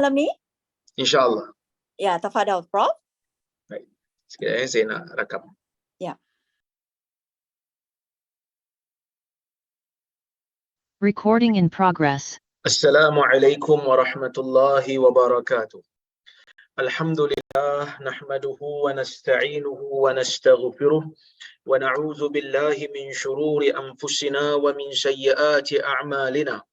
Alami? InsyaAllah. Ya, tafadhal, Prof. Baik. Sekejap saya nak rakam. Ya. Recording in progress. Assalamualaikum warahmatullahi wabarakatuh. Alhamdulillah nahmaduhu wa nasta'inuhu wa nastaghfiruh wa na'udzu billahi min shururi anfusina wa min sayyiati a'malina.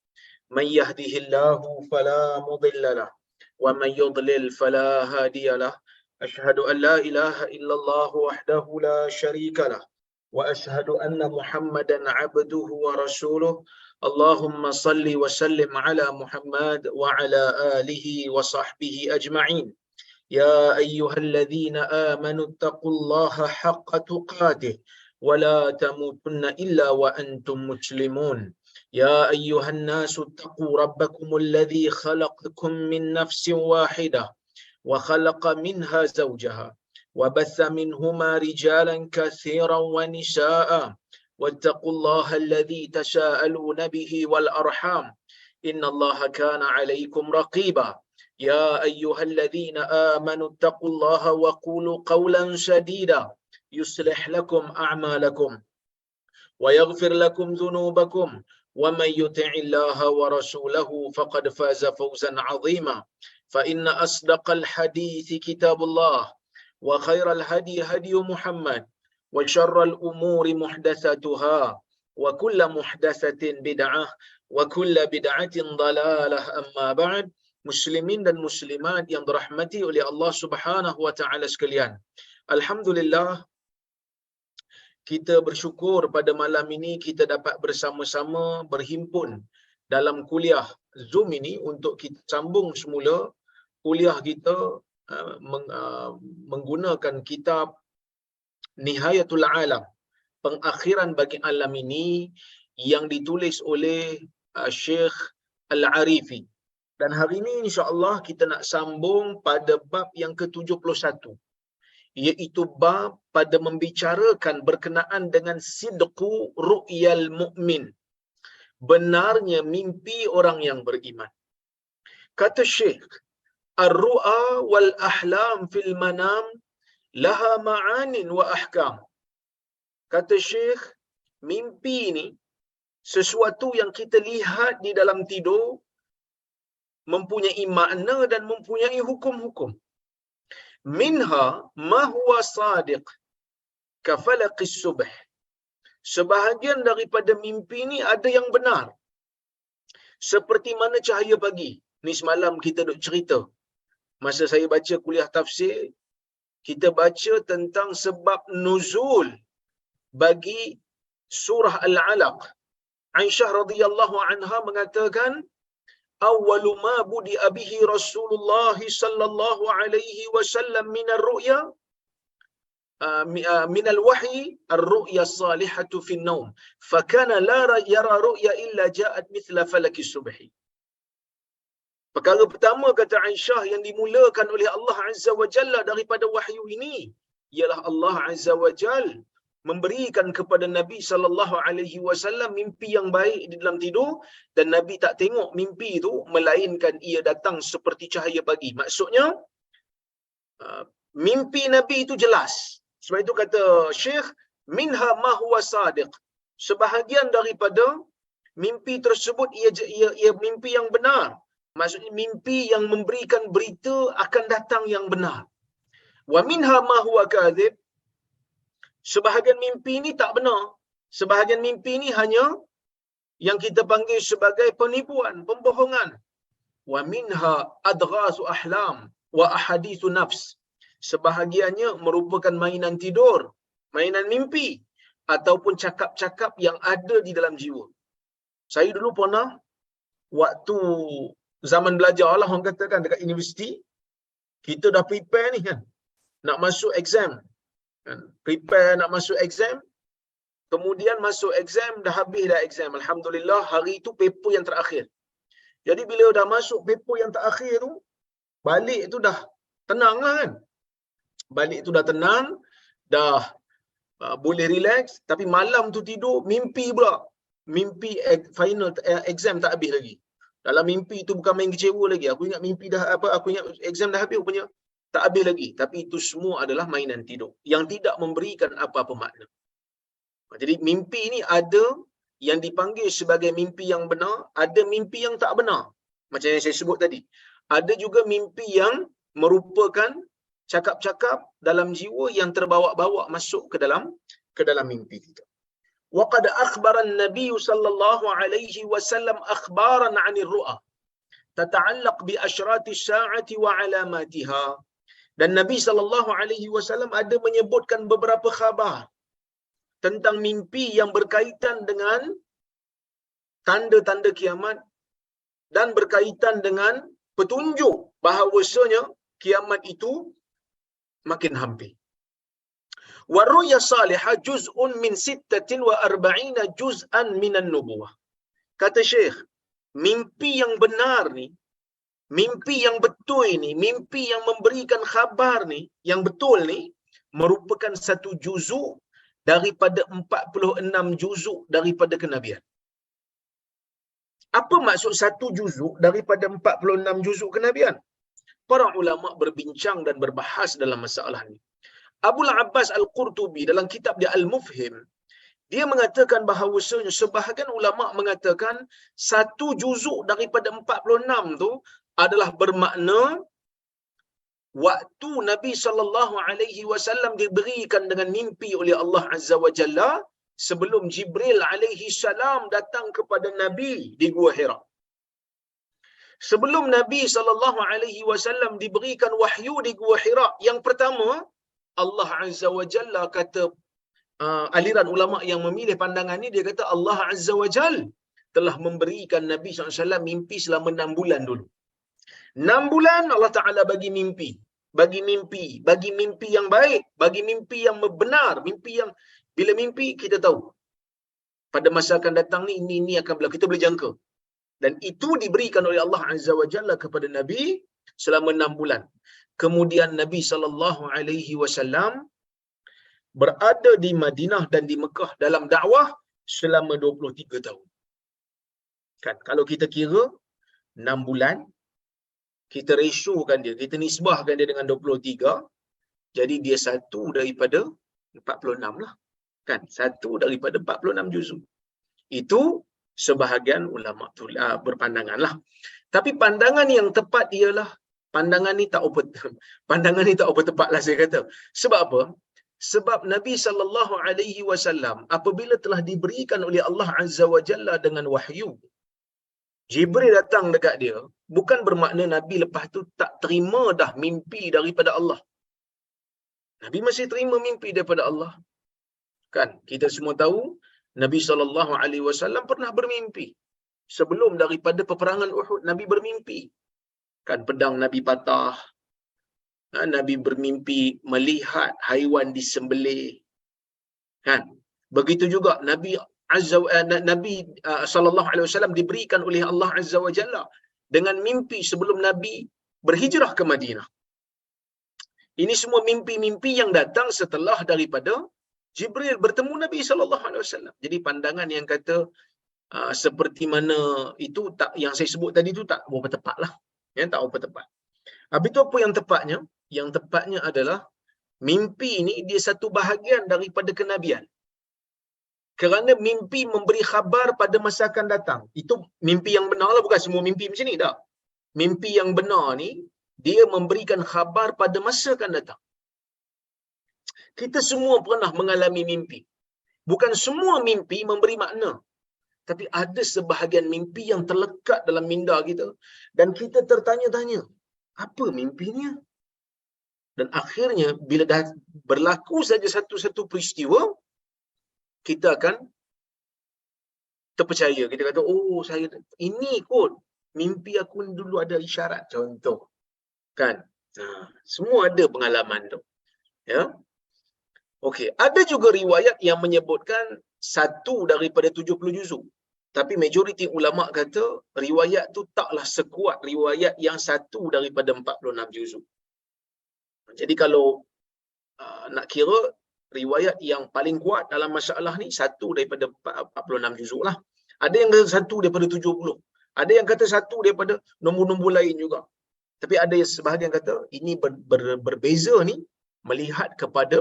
Man yahdihillahu fala mudilla lahu wa man yudlil fala hadiya lahu. Ashhadu an la ilaha illallah wahdahu la syarika lahu wa ashhadu anna Muhammadan 'abduhu wa rasuluh. Allahumma salli wa sallim ala Muhammad wa ala alihi wa sahbihi ajma'in. يا أيها الذين آمنوا اتقوا الله حق تقاته ولا تموتن إلا وأنتم مسلمون. يا أيها الناس اتقوا ربكم الذي خلقكم من نفس واحدة وخلق منها زوجها وبث منهما رجالا كثيرا ونساء واتقوا الله الذي تساءلون به والأرحام إن الله كان عليكم رقيبا. يا أيها الذين آمنوا اتقوا الله وقولوا قولا سديدا يصلح لكم أعمالكم ويغفر لكم ذنوبكم ومن يطع الله ورسوله فقد فاز فوزا عظيما. فإن أصدق الحديث كتاب الله وخير الهدي هدي محمد وشر الأمور محدثاتها وكل محدثة بدعة وكل بدعة ضلالة. أما بعد. Muslimin dan muslimat yang dirahmati oleh Allah Subhanahu wa taala sekalian. Alhamdulillah, kita bersyukur pada malam ini kita dapat bersama-sama berhimpun dalam kuliah Zoom ini untuk kita sambung semula kuliah kita menggunakan kitab Nihayatul Alam, pengakhiran bagi alam ini, yang ditulis oleh Syekh Al-Arifi. Dan hari ini insya-Allah kita nak sambung pada bab yang ke-71, iaitu bab pada membicarakan berkenaan dengan sidqu ru'yal mu'min, benarnya mimpi orang yang beriman. Kata Syekh, ar-ru'a wal ahlam fil manam laha ma'anin wa ahkam. Kata Syekh, mimpi ni sesuatu yang kita lihat di dalam tidur mempunyai makna dan mempunyai hukum-hukum. Minha ma huwa sadiq ka falaqis subh. Sebahagian daripada mimpi ni ada yang benar, seperti mana cahaya pagi. Ni semalam kita duk cerita, masa saya baca kuliah tafsir, kita baca tentang sebab nuzul bagi surah Al-Alaq. Aisyah radhiyallahu anha mengatakan, awwalu ma budi'a bihi Rasulullah sallallahu alaihi wasallam min ar-ru'ya min al-wahyi ar-ru'ya as-salihatu fi an-nawm fa kana la yara ru'ya illa ja'at mithla falaki subhi. Perkara pertama, kata Aisyah, yang dimulakan oleh Allah Azza wa Jalla daripada wahyu ini ialah Allah Azza wa Jalla memberikan kepada Nabi sallallahu alaihi wasallam mimpi yang baik di dalam tidur, dan Nabi tak tengok mimpi itu melainkan ia datang seperti cahaya pagi. Maksudnya mimpi Nabi itu jelas. Sebab itu kata Syekh, minha ma huwa sadiq. Sebahagian daripada mimpi tersebut ia mimpi yang benar. Maksudnya mimpi yang memberikan berita akan datang yang benar. Wa minha ma huwa kadhib. Sebahagian mimpi ini tak benar. Sebahagian mimpi ini hanya yang kita panggil sebagai penipuan, pembohongan. Wa minha adghasu ahlam wa ahadithu nafs. Sebahagiannya merupakan mainan tidur, mainan mimpi, ataupun cakap-cakap yang ada di dalam jiwa. Saya dulu pernah, waktu zaman belajar lah, orang katakan dekat universiti, kita dah prepare ni kan, nak masuk exam. Prepare nak masuk exam, kemudian masuk exam, dah habis dah exam. Alhamdulillah, hari itu paper yang terakhir. Jadi bila dah masuk paper yang terakhir tu, balik tu dah tenang lah kan. Balik tu dah tenang, dah boleh relax. Tapi malam tu tidur, mimpi pula. Mimpi final exam tak habis lagi. Dalam mimpi tu bukan main kecewa lagi. Aku ingat mimpi dah apa, aku ingat exam dah habis rupanya tak habis lagi. Tapi itu semua adalah mainan tidur yang tidak memberikan apa-apa makna. Jadi mimpi ni ada yang dipanggil sebagai mimpi yang benar, ada mimpi yang tak benar. Macam yang saya sebut tadi. Ada juga mimpi yang merupakan cakap-cakap dalam jiwa yang terbawa-bawa masuk ke dalam mimpi kita. Wa qad akhbara an-nabiy sallallahu alaihi wasallam akhbaran 'anil ru'a tata'allaq bi asyrati as-sa'ati wa 'alamatiha. Dan Nabi sallallahu alaihi wasallam ada menyebutkan beberapa khabar tentang mimpi yang berkaitan dengan tanda-tanda kiamat dan berkaitan dengan petunjuk bahawasanya kiamat itu makin hampir. Wa ru'ya salihah juz'un min 46 juz'an minan nubuwah. Kata Syekh, mimpi yang benar ni, mimpi yang betul ni, mimpi yang memberikan khabar ni, yang betul ni merupakan satu juzuk daripada 46 juzuk daripada kenabian. Apa maksud satu juzuk daripada 46 juzuk kenabian? Para ulama berbincang dan berbahas dalam masalah ni. Abul Abbas Al-Qurtubi dalam kitab dia Al-Mufhim, dia mengatakan bahawasanya sebahagian ulama mengatakan satu juzuk daripada 46 tu adalah bermakna waktu Nabi sallallahu alaihi wasallam diberikan dengan mimpi oleh Allah Azza wa Jalla sebelum Jibril alaihi salam datang kepada Nabi di Gua Hira. Sebelum Nabi sallallahu alaihi wasallam diberikan wahyu di Gua Hira, yang pertama Allah Azza wa Jalla kata, aliran ulama yang memilih pandangan ni, dia kata Allah Azza wa Jalla telah memberikan Nabi SAW mimpi selama 6 bulan dulu. 6 bulan Allah Ta'ala bagi mimpi. Bagi mimpi yang baik, bagi mimpi yang benar, mimpi yang bila mimpi kita tahu pada masa akan datang ni ini akan berlaku, kita boleh jangka. Dan itu diberikan oleh Allah Azza wa Jalla kepada Nabi selama 6 bulan. Kemudian Nabi sallallahu alaihi wasallam berada di Madinah dan di Mekah dalam dakwah selama 23 tahun. Kan kalau kita kira 6 bulan, kita ratiokan dia, kita nisbahkan dia dengan 23, jadi dia satu daripada 46 lah. Kan? Satu daripada 46 juzuk. Itu sebahagian ulama tu berpandangan lah. Tapi pandangan yang tepat ialah pandangan ni tak apa tepat lah saya kata. Sebab apa? Sebab Nabi sallallahu alaihi wasallam apabila telah diberikan oleh Allah Azza wa Jalla dengan wahyu, Jibril datang dekat dia, bukan bermakna Nabi lepas tu tak terima dah mimpi daripada Allah. Nabi masih terima mimpi daripada Allah. Kan? Kita semua tahu Nabi sallallahu alaihi wasallam pernah bermimpi. Sebelum daripada peperangan Uhud, Nabi bermimpi. Kan pedang Nabi patah. Nabi bermimpi melihat haiwan disembelih. Kan? Begitu juga Nabi sallallahu alaihi wasallam diberikan oleh Allah Azza wa Jalla dengan mimpi sebelum Nabi berhijrah ke Madinah. Ini semua mimpi-mimpi yang datang setelah daripada Jibril bertemu Nabi sallallahu alaihi wasallam. Jadi pandangan yang kata seperti mana itu tak, yang saya sebut tadi tu tak berapa tepatlah. Ya, tak berapa tepat. Habis tu apa yang tepatnya? Yang tepatnya adalah mimpi ni dia satu bahagian daripada kenabian. Kerana mimpi memberi khabar pada masa akan datang. Itu mimpi yang benar lah, bukan semua mimpi macam ni tak. Mimpi yang benar ni dia memberikan khabar pada masa akan datang. Kita semua pernah mengalami mimpi. Bukan semua mimpi memberi makna. Tapi ada sebahagian mimpi yang terlekat dalam minda kita. Dan kita tertanya-tanya, apa mimpinya? Dan akhirnya, bila dah berlaku saja satu-satu peristiwa, kita akan terpercaya. Kita kata, oh, ini kot mimpi aku dulu ada isyarat. Contoh. Kan? Semua ada pengalaman tu. Ya. Okey, ada juga riwayat yang menyebutkan satu daripada 70 juzuk. Tapi majoriti ulama kata riwayat tu taklah sekuat riwayat yang satu daripada 46 juzuk. Jadi kalau nak kira riwayat yang paling kuat dalam masalah ni satu daripada 46 juzuk lah. Ada yang kata satu daripada 70. Ada yang kata satu daripada nombor-nombor lain juga. Tapi ada yang sebahagian kata ini berbeza ni melihat kepada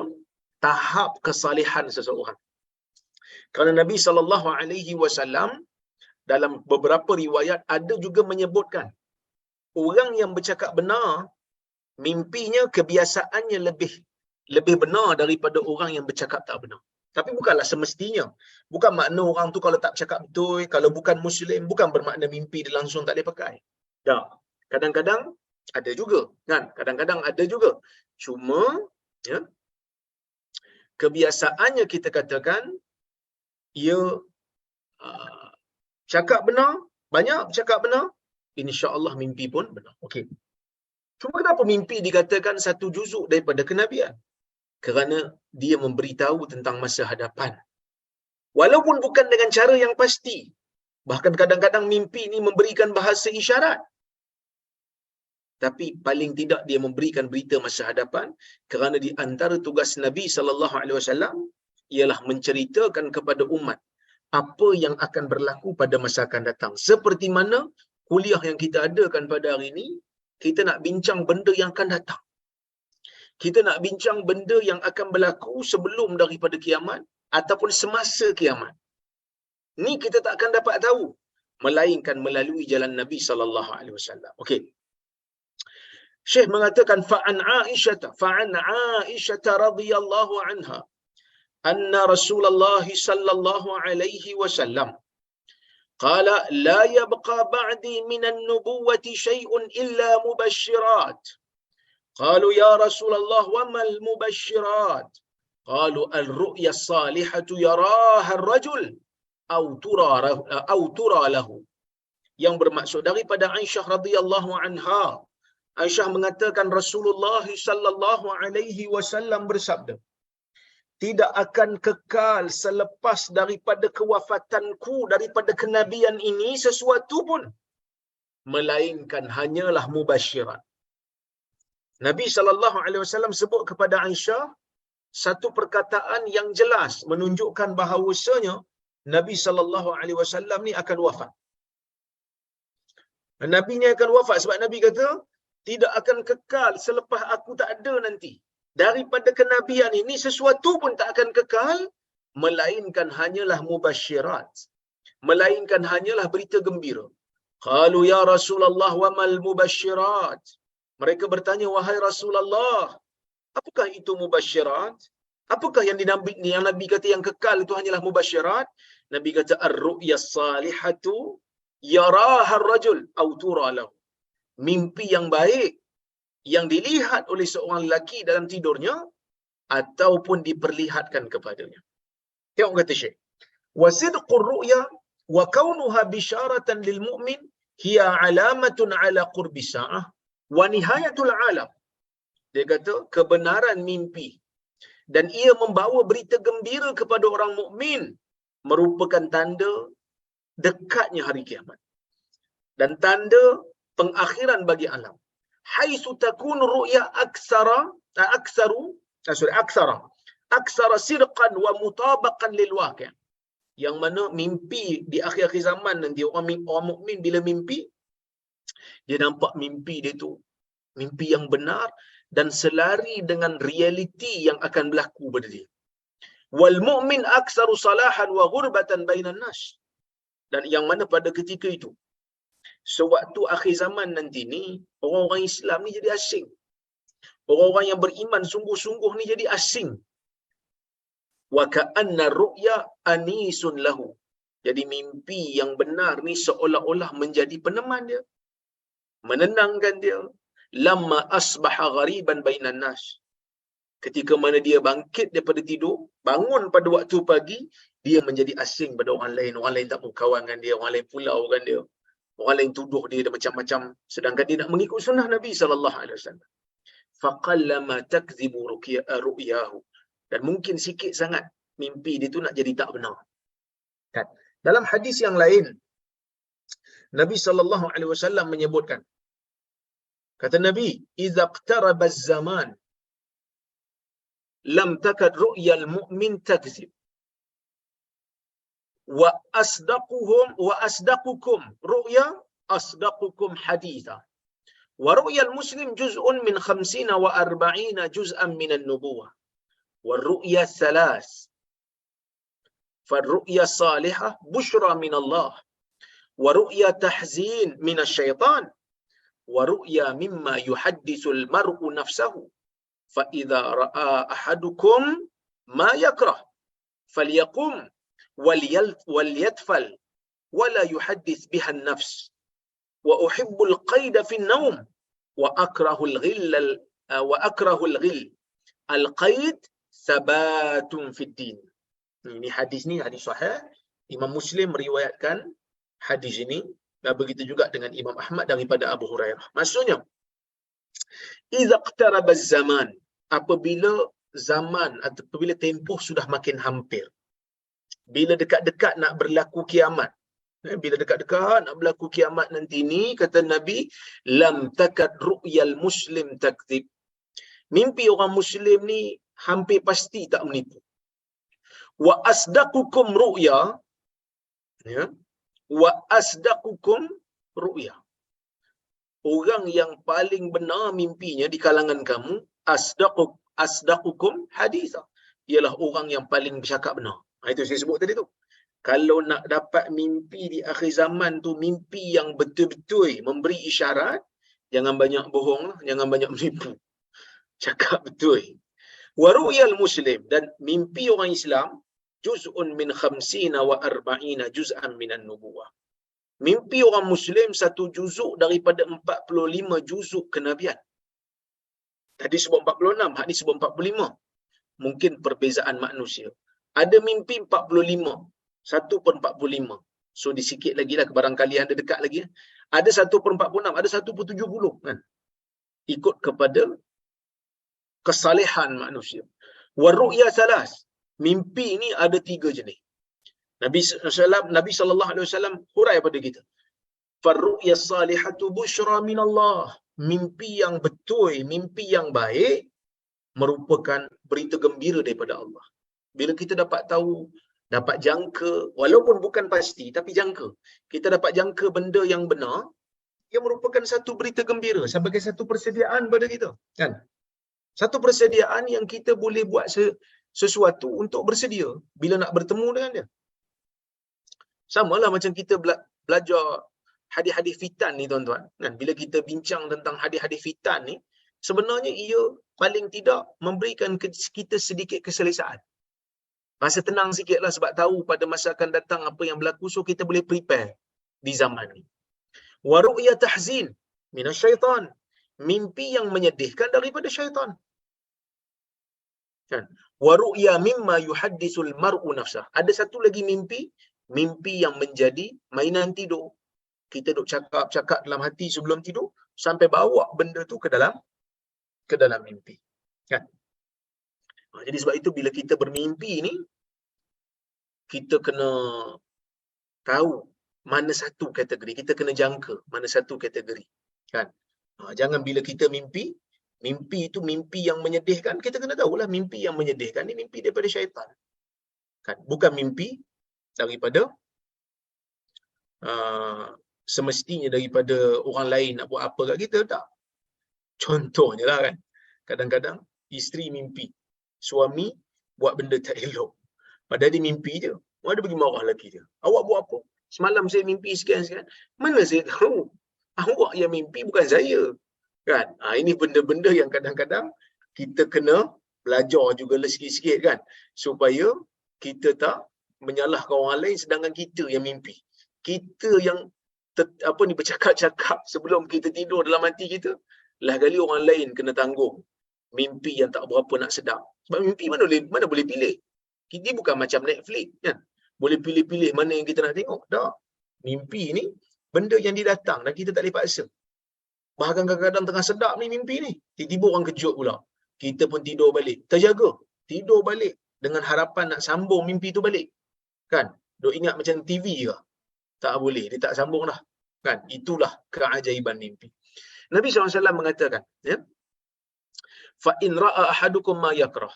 tahap kesalehan seseorang. Kerana Nabi SAW dalam beberapa riwayat ada juga menyebutkan orang yang bercakap benar mimpinya kebiasaannya lebih benar daripada orang yang bercakap tak benar. Tapi bukanlah semestinya. Bukan makna orang tu kalau tak bercakap betul, kalau bukan Muslim, bukan bermakna mimpi dia langsung tak boleh pakai. Tak. Kadang-kadang ada juga, kan? Kadang-kadang ada juga. Cuma, ya, kebiasaannya kita katakan, ia cakap benar, banyak cakap benar, insya-Allah mimpi pun benar. Okey. Cuma kenapa mimpi dikatakan satu juzuk daripada kenabian? Kerana dia memberitahu tentang masa hadapan. Walaupun bukan dengan cara yang pasti. Bahkan kadang-kadang mimpi ini memberikan bahasa isyarat. Tapi paling tidak dia memberikan berita masa hadapan, kerana di antara tugas Nabi SAW ialah menceritakan kepada umat apa yang akan berlaku pada masa akan datang. Seperti mana kuliah yang kita adakan pada hari ini, kita nak bincang benda yang akan datang. Kita nak bincang benda yang akan berlaku sebelum daripada kiamat ataupun semasa kiamat. Ni kita tak akan dapat tahu melainkan melalui jalan Nabi SAW. Okey. Syekh mengatakan fa'an Aisyah radhiyallahu anha anna Rasulullah sallallahu alaihi wasallam qala la yabqa ba'di minan nubuwwati syai'un illa mubasysyirat. Qalu ya Rasulullah wa mal mubasysyirat? Qalu al-ru'ya as-salihatu yaraha ar-rajul aw tura lahu. Yang bermaksud daripada Aisyah radhiyallahu anha, Aisyah mengatakan Rasulullah sallallahu alaihi wasallam bersabda, tidak akan kekal selepas daripada kewafatanku, daripada kenabian ini sesuatu pun, melainkan hanyalah mubasyirat. Nabi sallallahu alaihi wasallam sebut kepada Aisyah satu perkataan yang jelas menunjukkan bahawasanya Nabi sallallahu alaihi wasallam ni akan wafat. Nabi ni akan wafat sebab Nabi kata tidak akan kekal selepas aku tak ada nanti. Daripada kenabian ini sesuatu pun tak akan kekal melainkan hanyalah mubasyirat, melainkan hanyalah berita gembira. Qalu ya Rasulullah wa mal mubasyirat? Mereka bertanya, wahai Rasulullah, apakah itu mubasyirat? Apakah yang Nabi kata yang kekal itu hanyalah mubasyirat? Nabi kata ar-ru'ya salihatu yaraha ar-rajul aw tura lahu. Mimpi yang baik yang dilihat oleh seorang lelaki dalam tidurnya ataupun diperlihatkan kepadanya. Tengok kata Syekh. Wa sidqur ru'ya wa kaunuha bisyaratan lil mu'min hiya alamatun ala qurbi sa'ah wa nihayatul alam. Dia kata kebenaran mimpi dan ia membawa berita gembira kepada orang mukmin merupakan tanda dekatnya hari kiamat dan tanda pengakhiran bagi alam. Haitsu takunu ru'ya aksara sidqan wa mutabaqan lil waqi'. Yang mana mimpi di akhir-akhir zaman nanti orang mukmin bila mimpi dia nampak mimpi dia tu mimpi yang benar dan selari dengan realiti yang akan berlaku pada dia. Wal mu'min aksaru salahan wa ghurbatan bainan nas. Dan yang mana pada ketika itu sewaktu akhir zaman nanti ni orang-orang Islam ni jadi asing. Orang-orang yang beriman sungguh-sungguh ni jadi asing. Wa ka'anna ru'ya anisun lahu. Jadi mimpi yang benar ni seolah-olah menjadi peneman dia, menenangkan dia. Lamma asbaha ghariban bainan nas. Ketika mana dia bangkit daripada tidur, bangun pada waktu pagi, dia menjadi asing pada orang lain. Orang lain tak mau kawan dengan dia, orang lain pulau dengan dia. Orang lain tuduh dia macam-macam, sedangkan dia nak mengikut sunnah Nabi sallallahu alaihi wasallam. Faqallama takdzibu ru'yahu. Dan mungkin sikit sangat mimpi dia tu nak jadi tak benar. Kan? Dalam hadis yang lain, Nabi sallallahu alaihi wasallam menyebutkan, kata Nabi, "Idza iqtaraba az-zaman lam takad ru'yal mu'min takzib. Wa asdaqukum ru'ya asdaqukum haditha. Wa ru'yal muslim juz'un min 50 wa 40 juz'an min an-nubuwah. Wa ru'ya thalas. Fa ru'ya salihah bushra min Allah. Wa ru'ya tahzin min asy-syaitan. Wa ru'ya mimma yuhadditsul mar'u nafsahu. Fa idza ra'a ahadukum ma yakrah falyaqum walyatfal wala yuhaddits biha an-nafs. Wa uhibbul qaida fi an-nawm wa akrahul ghillal wa akrahul ghill. Al-qaid sabatun fid din. Ini hadis ni hadis sahih. Imam Muslim meriwayatkan hadis ini, dan begitu juga dengan Imam Ahmad daripada Abu Hurairah. Maksudnya, idza iqtaraba az-zaman, apabila zaman atau apabila tempoh sudah makin hampir, bila dekat-dekat nak berlaku kiamat, bila dekat-dekat nak berlaku kiamat nanti ni, kata Nabi, lam takad ru'yal muslim takdzib. Mimpi orang muslim ni hampir pasti tak menipu. Wa asdaqukum ru'ya, ya, wa asdaqukum ru'ya, orang yang paling benar mimpinya di kalangan kamu, asdaqukum haditha, ialah orang yang paling bercakap benar. Itu saya sebut tadi tu. Kalau nak dapat mimpi di akhir zaman tu, mimpi yang betul-betul memberi isyarat, jangan banyak bohong lah, jangan banyak menipu. Cakap betul. Wa ru'yal muslim, dan mimpi orang Islam, juz'un min 50 wa 40 juz'an minan nubuwah. Mimpi orang muslim satu juzuk daripada 45 juzuk kenabian. Tadi sebut 46, hadis sebut 45. Mungkin perbezaan manusia. Ada mimpi 45, satu per 45. So disikit lagi lah, barangkali ada dekat lagi. Ada 1/46, ada 1/70 kan. Ikut kepada kesalehan manusia. Wa ru'ya salas. Mimpi ni ada 3 jenis. Nabi sallallahu alaihi wasallam hurai pada kita. Farru'ya salihatu bushra min Allah. Mimpi yang betul, mimpi yang baik merupakan berita gembira daripada Allah. Bila kita dapat tahu, dapat jangka, walaupun bukan pasti tapi jangka, kita dapat jangka benda yang benar, ia merupakan satu berita gembira sebagai satu persediaan pada kita, kan? Satu persediaan yang kita boleh buat sesuatu untuk bersedia bila nak bertemu dengan dia. Samalah macam kita belajar hadis-hadis fitan ni, tuan-tuan, kan? Bila kita bincang tentang hadis-hadis fitan ni, sebenarnya ia paling tidak memberikan kita sedikit keselesaan. Rasa tenang sikitlah sebab tahu pada masa akan datang apa yang berlaku, so kita boleh prepare di zaman ni. Wa ru'ya tahzin minasyaitan. Mimpi yang menyedihkan daripada syaitan. Kan? Wa ru'ya mimma yuhadditsul mar'u nafsah. Ada satu lagi mimpi yang menjadi mainan tidur. Kita duk cakap dalam hati sebelum tidur sampai bawa benda tu ke dalam mimpi. Kan? Jadi sebab itu bila kita bermimpi ni, kita kena tahu mana satu kategori, kita kena jangka mana satu kategori. Kan? Jangan bila kita mimpi itu mimpi yang menyedihkan, kita kena tahulah mimpi yang menyedihkan ni mimpi daripada syaitan. Kan? Bukan mimpi daripada semestinya daripada orang lain nak buat apa kat kita, tak. Contohnya lah kan, kadang-kadang isteri mimpi suami buat benda tak elok, padahal dia mimpi je, dia pergi marah lelaki dia. Awak buat apa? Semalam saya mimpi sekian. Mana saya tahu? Awak yang mimpi, bukan saya. Kan? Ini benda-benda yang kadang-kadang kita kena belajar juga sikit-sikit, kan, supaya kita tak menyalahkan orang lain sedangkan kita yang mimpi. Kita yang bercakap-cakap sebelum kita tidur dalam hati kita, lah kali orang lain kena tanggung mimpi yang tak berapa nak sedap. Sebab mimpi mana boleh pilih. Kita bukan macam Netflix, kan, boleh pilih-pilih mana yang kita nak tengok. Tak. Mimpi ni benda yang didatang dan kita tak boleh paksa. Bahkan kadang-kadang tengah sedap ni mimpi ni, tiba-tiba orang kejut pula. Kita pun tidur balik. Terjaga. Tidur balik dengan harapan nak sambung mimpi tu balik. Kan? Duk ingat macam TV ke? Tak boleh. Dia tak sambung dah. Kan? Itulah keajaiban mimpi. Nabi SAW mengatakan, ya, fa in ra'a ahadukum ma yakrah.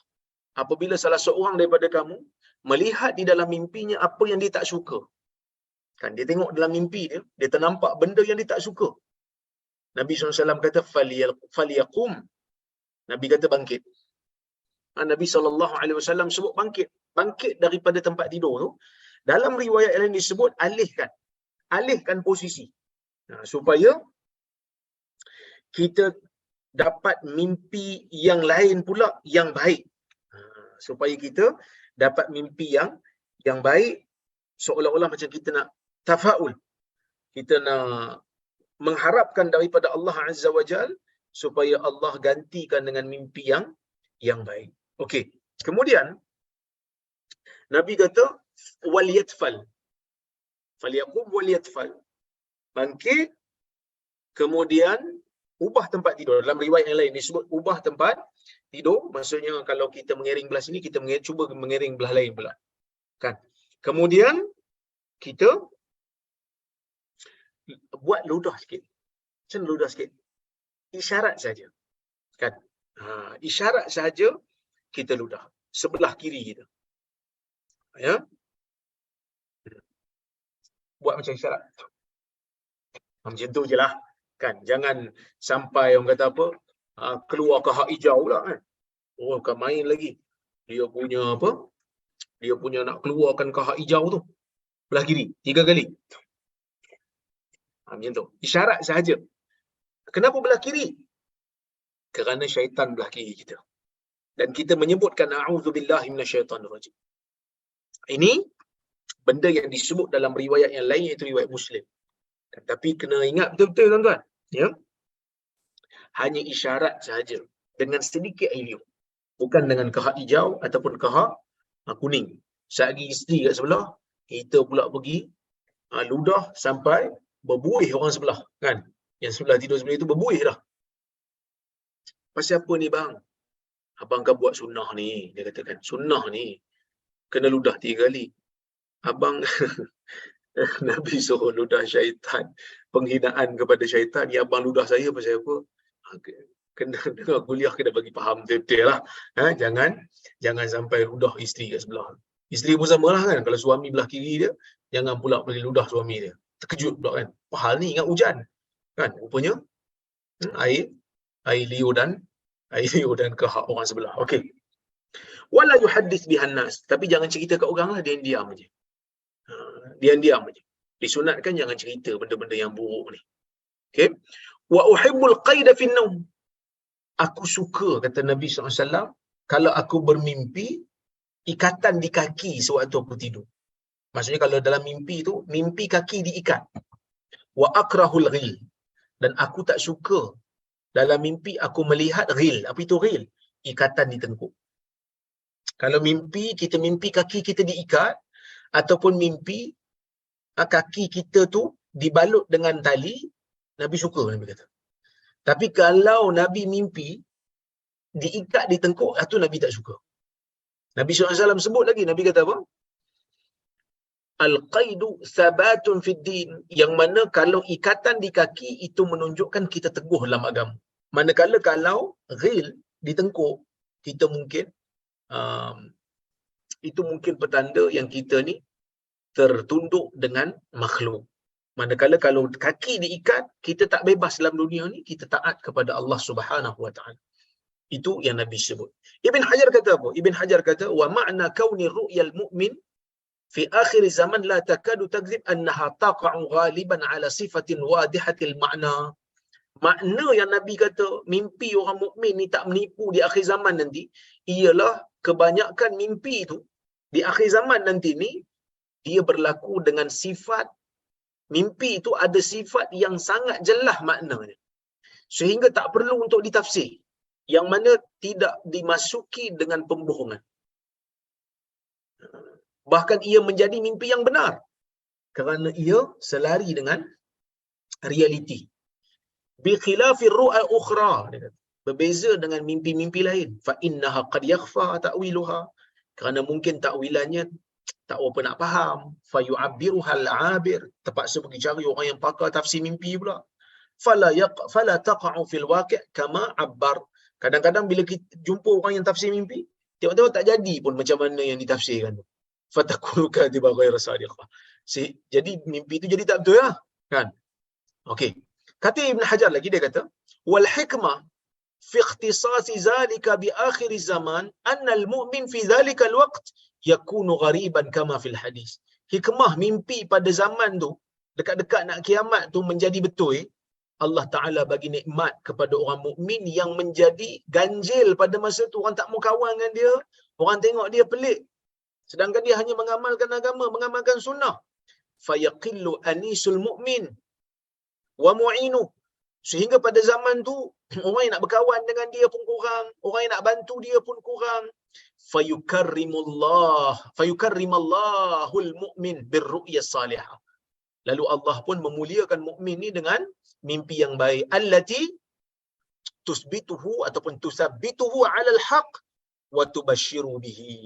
Apabila salah seorang daripada kamu melihat di dalam mimpinya apa yang dia tak suka, Kan dia tengok dalam mimpi dia, dia ternampak benda yang dia tak suka. Nabi SAW kata faliyaqum. Nabi kata bangkit. Nabi SAW sebut bangkit. Bangkit daripada tempat tidur tu. Dalam riwayat lain disebut alihkan posisi. Supaya kita dapat mimpi yang lain pula yang baik. Supaya kita dapat mimpi yang baik, seolah-olah macam kita nak tafaul. Kita nak mengharapkan daripada Allah Azza wa Jal supaya Allah gantikan dengan mimpi yang baik. Okey. Kemudian Nabi kata wal yatfal. Falyaqum wal yatfal. Bangkit, kemudian ubah tempat tidur. Dalam riwayat yang lain disebut ubah tempat tidur, maksudnya kalau kita mengiring belah sini, kita cuba mengiring belah lain pula. Kan? Kemudian kita buat ludah sikit. Macam ludah sikit. Isyarat saja. Kan? Isyarat saja kita ludah sebelah kiri kita. Ya. Buat macam isyarat. Macam tu je lah. Kan? Jangan sampai orang kata apa, keluar kahak hijau pula kan. Oh, bukan main lagi. Dia punya apa? Dia punya nak keluarkan kahak hijau tu. Belah kiri. 3 kali. Macam tu. Isyarat sahaja. Kenapa belah kiri? Kerana syaitan belah kiri kita. Dan kita menyebutkan a'udzubillahi minasyaitanirrajim. Ini benda yang disebut dalam riwayat yang lain, iaitu riwayat Muslim. Tapi kena ingat betul-betul tuan-tuan. Ya? Hanya isyarat sahaja. Dengan sedikit air liur. Bukan dengan kahak hijau ataupun kahak kuning. Sehari isteri kat sebelah, kita pula pergi ludah sampai berbuih orang sebelah. Kan? Yang sebelah tidur sebelah itu berbuih dah. Pasal apa ni bang? Abang kan buat sunnah ni. Dia katakan, sunnah ni kena ludah 3 kali. Abang Nabi suruh ludah syaitan. Penghinaan kepada syaitan. Yang abang ludah saya pasal apa? Kena dengar kuliah, kena bagi faham betul lah. Jangan sampai ludah isteri kat sebelah. Isteri pun sama lah kan. Kalau suami belah kiri dia, jangan pula pergi ludah suami dia. Terkejut pula kan. Hal ni ingat hujan. Kan? Rupanya air liur dan kahak orang sebelah. Okey. Wala yuhaddits bihan nas. Tapi jangan cerita kat orang lah, diam-diam aja. Diam-diam aja. Disunatkan jangan cerita benda-benda yang buruk ni. Okey. Wa uhibbul qaida fin naum. Aku suka, kata Nabi SAW, kalau aku bermimpi, ikatan di kaki sewaktu aku tidur. Maksudnya kalau dalam mimpi tu, mimpi kaki diikat. Wa akrahul ghil. Dan aku tak suka dalam mimpi aku melihat ghil. Apa itu ghil? Ikatan di tengkuk. Kalau mimpi, kita mimpi kaki kita diikat, ataupun mimpi kaki kita tu dibalut dengan tali, Nabi suka, Nabi kata. Tapi kalau Nabi mimpi diikat di tengkuk, itu Nabi tak suka. Nabi SAW sebut lagi, Nabi kata apa? Al-qaidu sabatun fid din. Yang mana kalau ikatan di kaki, itu menunjukkan kita teguh dalam agama. Manakala kalau ghil di tengkuk, kita mungkin itu mungkin petanda yang kita ni tertunduk dengan makhluk. Manakala kalau kaki diikat, kita tak bebas dalam dunia ni, kita taat kepada Allah Subhanahu wa taala. Itu yang Nabi sebut. Ibn Hajar kata apa? Ibn Hajar kata wa ma'na kauni ru'yal mu'min fi akhir zaman la takadu takdzib annaha taqa'u ghaliban ala sifatin wadihatil ma'na. Makna yang Nabi kata mimpi orang mukmin ni tak menipu di akhir zaman nanti, ialah kebanyakan mimpi itu di akhir zaman nanti ni dia berlaku dengan sifat, mimpi itu ada sifat yang sangat jelas maknanya, sehingga tak perlu untuk ditafsir, yang mana tidak dimasuki dengan pembohongan. Bahkan ia menjadi mimpi yang benar kerana ia selari dengan realiti. Bi khilafir ru'a ukhra, berbeza dengan mimpi-mimpi lain. Fa innaha qad yakhfa ta'wiluha, kerana mungkin takwilannya tak apa nak faham. Fa yu'abbiruha al-'abir, terpaksa pergi cari orang yang pakar tafsir mimpi pula. Fala taqa'u fil waqi' kama 'abbar. Kadang-kadang bila kita jumpa orang yang tafsir mimpi, tengok-tengok tak jadi pun macam mana yang ditafsirkan tu. Fatakunu kadhiba ghairu sadiqah. Jadi mimpi itu jadi tak betul lah. Kan? Okey. Kata Ibn Hajar lagi, dia kata, wal hikmah fi ikhtisasi zalika bi akhir zaman anna al mu'min fi zalika al waqt yakunu ghariban kama fil hadis. Hikmah mimpi pada zaman tu, dekat-dekat nak kiamat tu menjadi betul, Allah Ta'ala bagi nikmat kepada orang mukmin yang menjadi ganjil pada masa tu. Orang tak mau kawan dengan dia, orang tengok dia pelik, sedangkan dia hanya mengamalkan agama, mengamalkan sunnah. Fayaqillu anisul mu'min wa mu'inu. Sehingga pada zaman tu, orang yang nak berkawan dengan dia pun kurang, orang yang nak bantu dia pun kurang. Fayukarrimallahul mu'min birru'yas salihah. Lalu Allah pun memuliakan mukmin ni dengan mimpi yang baik. Allati tusbituhu ataupun tusabbituhu 'alal haqq wa tubashshiru bihi.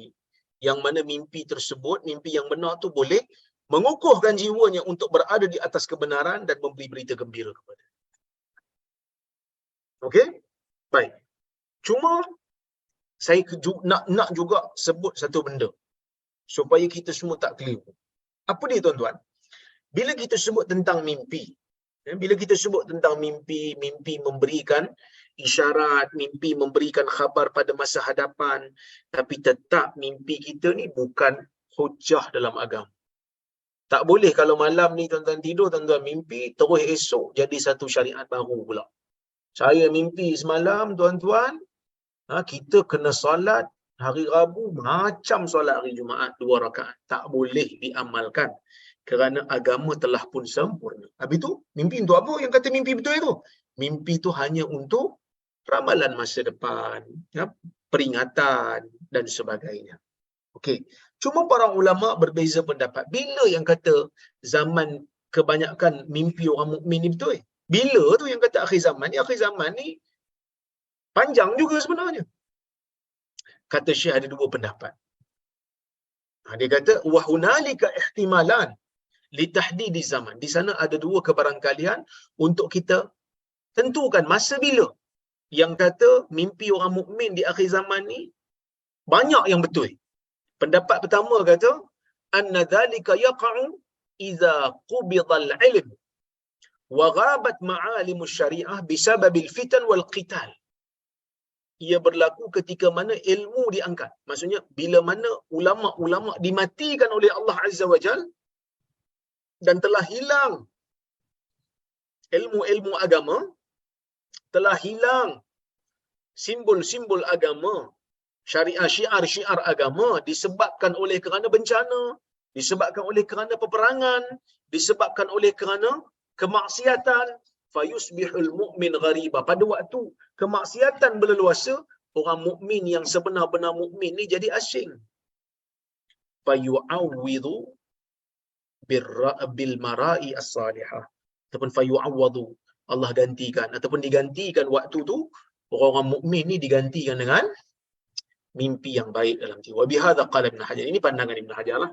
Yang mana mimpi tersebut, mimpi yang benar tu boleh mengukuhkan jiwanya untuk berada di atas kebenaran dan memberi berita gembira kepada. Okey? Baik. Cuma saya nak juga sebut satu benda supaya kita semua tak keliru. Apa dia, tuan-tuan? Bila kita sebut tentang mimpi, bila kita sebut tentang mimpi, mimpi memberikan isyarat, mimpi memberikan khabar pada masa hadapan, tapi tetap mimpi kita ni bukan hujah dalam agama. Tak boleh kalau malam ni tuan-tuan tidur, tuan-tuan mimpi, terus esok jadi satu syariat baru pula. Saya mimpi semalam, tuan-tuan, kita kena solat hari Rabu macam solat hari Jumaat 2 rakaat. Tak boleh diamalkan kerana agama telah pun sempurna. Habis tu, mimpi untuk apa yang kata mimpi betul itu? Mimpi tu hanya untuk ramalan masa depan, peringatan dan sebagainya. Okey. Cuma para ulama berbeza pendapat. Bila yang kata zaman kebanyakan mimpi orang mukmin ni betul? Bila tu yang kata akhir zaman ni? Akhir zaman ni panjang juga sebenarnya. Kata Syekh ada 2 pendapat. Dia kata wa hunalika ihtimalan li tahdidi zaman. Di sana ada 2 kebarangkalian untuk kita tentukan masa bila. Yang kata mimpi orang mukmin di akhir zaman ni banyak yang betul. Pendapat pertama kata anna dhalika yaqa'u idza qubida al-'ilm wa ghabat ma'alim asy-syari'ah bisababil fitan wal qital. Ia berlaku ketika mana ilmu diangkat. Maksudnya bila mana ulama-ulama dimatikan oleh Allah Azza wa Jal dan telah hilang ilmu-ilmu agama, telah hilang simbol-simbol agama, syiar-syiar agama disebabkan oleh kerana bencana, disebabkan oleh kerana peperangan, disebabkan oleh kerana kemaksiatan, fayusbihul mu'min ghariba. Pada waktu kemaksiatan berleluasa, orang mukmin yang sebenar-benar mukmin ni jadi asing. Fayu'awwidhu bil mara'i as-salihah. Ataupun fayu'awwadu, Allah gantikan ataupun digantikan waktu tu, orang-orang mukmin ni digantikan dengan mimpi yang baik dalam jiwa. Wa bihadza qala Ibn Hajar. Ini pandangan Ibn Hajar lah.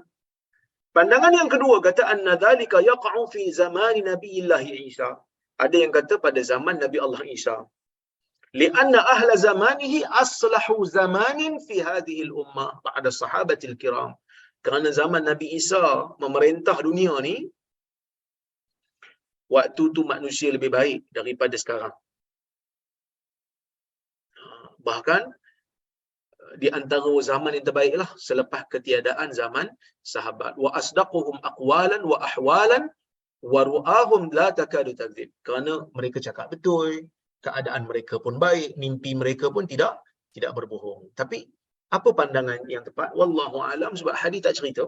Pandangan yang kedua kata anna dzalika yaqa'u fi zaman Nabiillah Isa. Ada yang kata pada zaman Nabi Allah Isa. Lianna ahla zamanihi aslahu zamanin fi hadhihi al-ummah ba'da sahabatil kiram. Kerana zaman Nabi Isa memerintah dunia ni, waktu tu manusia lebih baik daripada sekarang. Bahkan di antara zaman yang terbaiklah selepas ketiadaan zaman sahabat. Wa asdaquhum aqwalan wa ahwalan wa ru'ahum la takadu takdzib. Kerana mereka cakap betul, keadaan mereka pun baik, mimpi mereka pun tidak berbohong. Tapi apa pandangan yang tepat? Wallahu alam, sebab hadis tak cerita.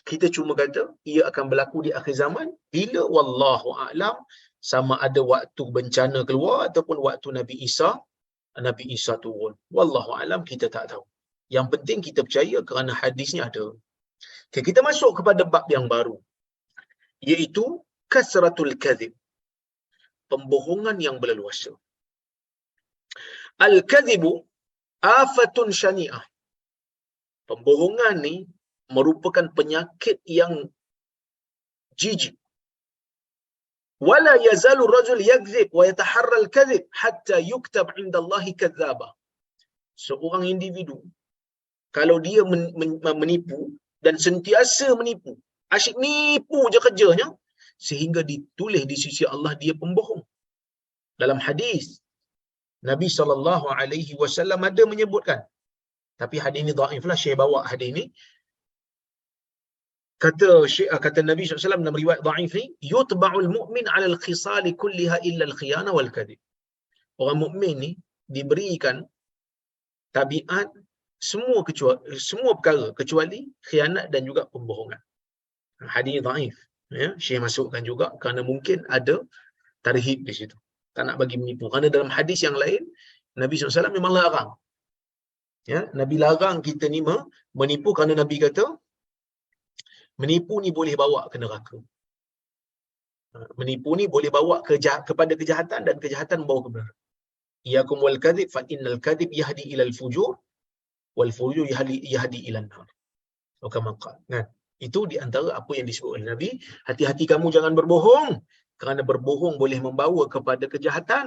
Kita cuma kata ia akan berlaku di akhir zaman bila, wallahu alam, sama ada waktu bencana keluar ataupun waktu Nabi Isa turun. Wallahu alam, kita tak tahu. Yang penting kita percaya kerana hadisnya ada. Okay, kita masuk kepada bab yang baru, iaitu kasratul kadhib, pembohongan yang berleluasa. Al-kadhibu afatun syani'ah. Pembohongan ni merupakan penyakit yang jijik. Wala yazalu rajul yakzib wa yataharra al-kadhib hatta yuktab 'inda Allahi kadzdzaba. Seorang individu kalau dia menipu dan sentiasa menipu, Asyik nipu je kerjanya, sehingga ditulis di sisi Allah dia pembohong. Dalam hadis Nabi SAW ada menyebutkan, tapi hadis ini dhaif lah, Syekh bawa hadis ini. Kata Nabi SAW dalam riwayat dhaif ni, yutba'ul mu'min 'ala al-khisali kulliha illa al-khiyana wal kadhib. Orang mukmin ni diberikan tabiat semua perkara kecuali khianat dan juga pembohongan. Hadis ini dhaif, ya, Syekh masukkan juga kerana mungkin ada tarhib di situ. Tak nak bagi menipu. Kerana dalam hadis yang lain Nabi SAW memang larang. Ya, Nabi larang kita ni menipu kerana Nabi kata menipu ni boleh bawa ke neraka. Menipu ni boleh bawa kepada kejahatan, dan kejahatan membawa ke neraka. Iyakum wal kadhib fa innal kadhib yahdi ila al fujur wal fujur yahdi ila an-nar. Kan? Itu di antara apa yang disebut oleh Nabi, hati-hati kamu jangan berbohong, kerana berbohong boleh membawa kepada kejahatan,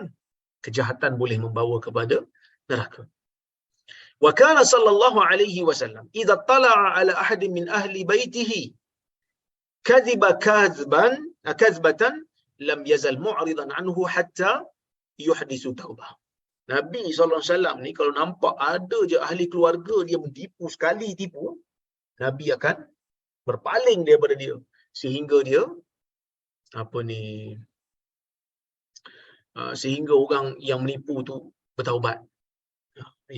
kejahatan boleh membawa kepada neraka. Wa kana sallallahu alaihi wasallam idza tala'a ala ahadin min ahli baitihi kadhiba kadhbatan lam yazal mu'ridan anhu hatta yuhdisu taubah. Nabi SAW ni kalau nampak ada je ahli keluarga dia menipu, sekali tipu, Nabi akan berpaling daripada dia sehingga dia sehingga orang yang menipu tu bertaubat.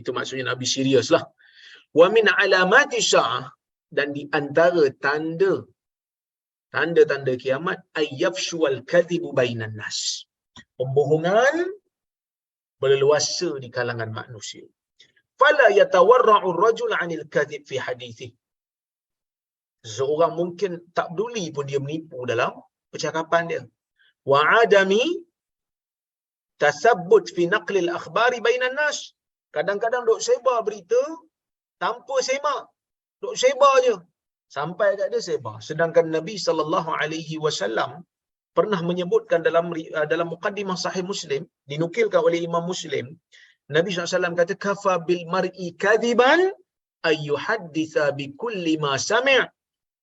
Itu maksudnya Nabi serius lah. Wa min alamati sya'ah, dan di antara tanda-tanda kiamat, ayyafshual kadhibu bainan nas. Pembohongan berleluasa di kalangan manusia. Fala yatawarra'u ar-rajul 'anil kadhib fi hadithi. Seorang mungkin tak peduli pun dia menipu dalam percakapan dia. Wa adami tasabbut fi naqlil akhbari bainan nas. Kadang-kadang duk sebar berita tanpa semak, duk sebar je sampai kat dia sebar. Sedangkan Nabi SAW pernah menyebutkan dalam muqaddimah Sahih Muslim, dinukilkan oleh Imam Muslim, Nabi SAW kata, kafa bil mar'i kadhiban ayyuhadditha bi kulli ma sami'.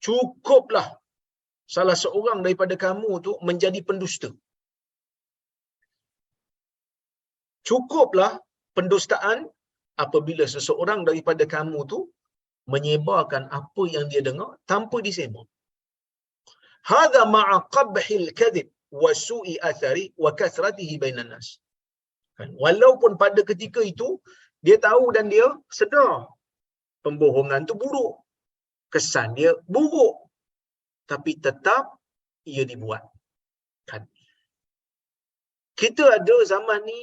Cukuplah salah seorang daripada kamu tu menjadi pendusta. Cukuplah pendustaan apabila seseorang daripada kamu tu menyebarkan apa yang dia dengar tanpa disemak. Hadha ma'a qabhil kadhib wa su'i athari wa kathratihi bainan nas. Kan, walaupun pada ketika itu dia tahu dan dia sedar pembohongan tu buruk, kesan dia buruk, tapi tetap ia dibuat. Kan, kita ada zaman ni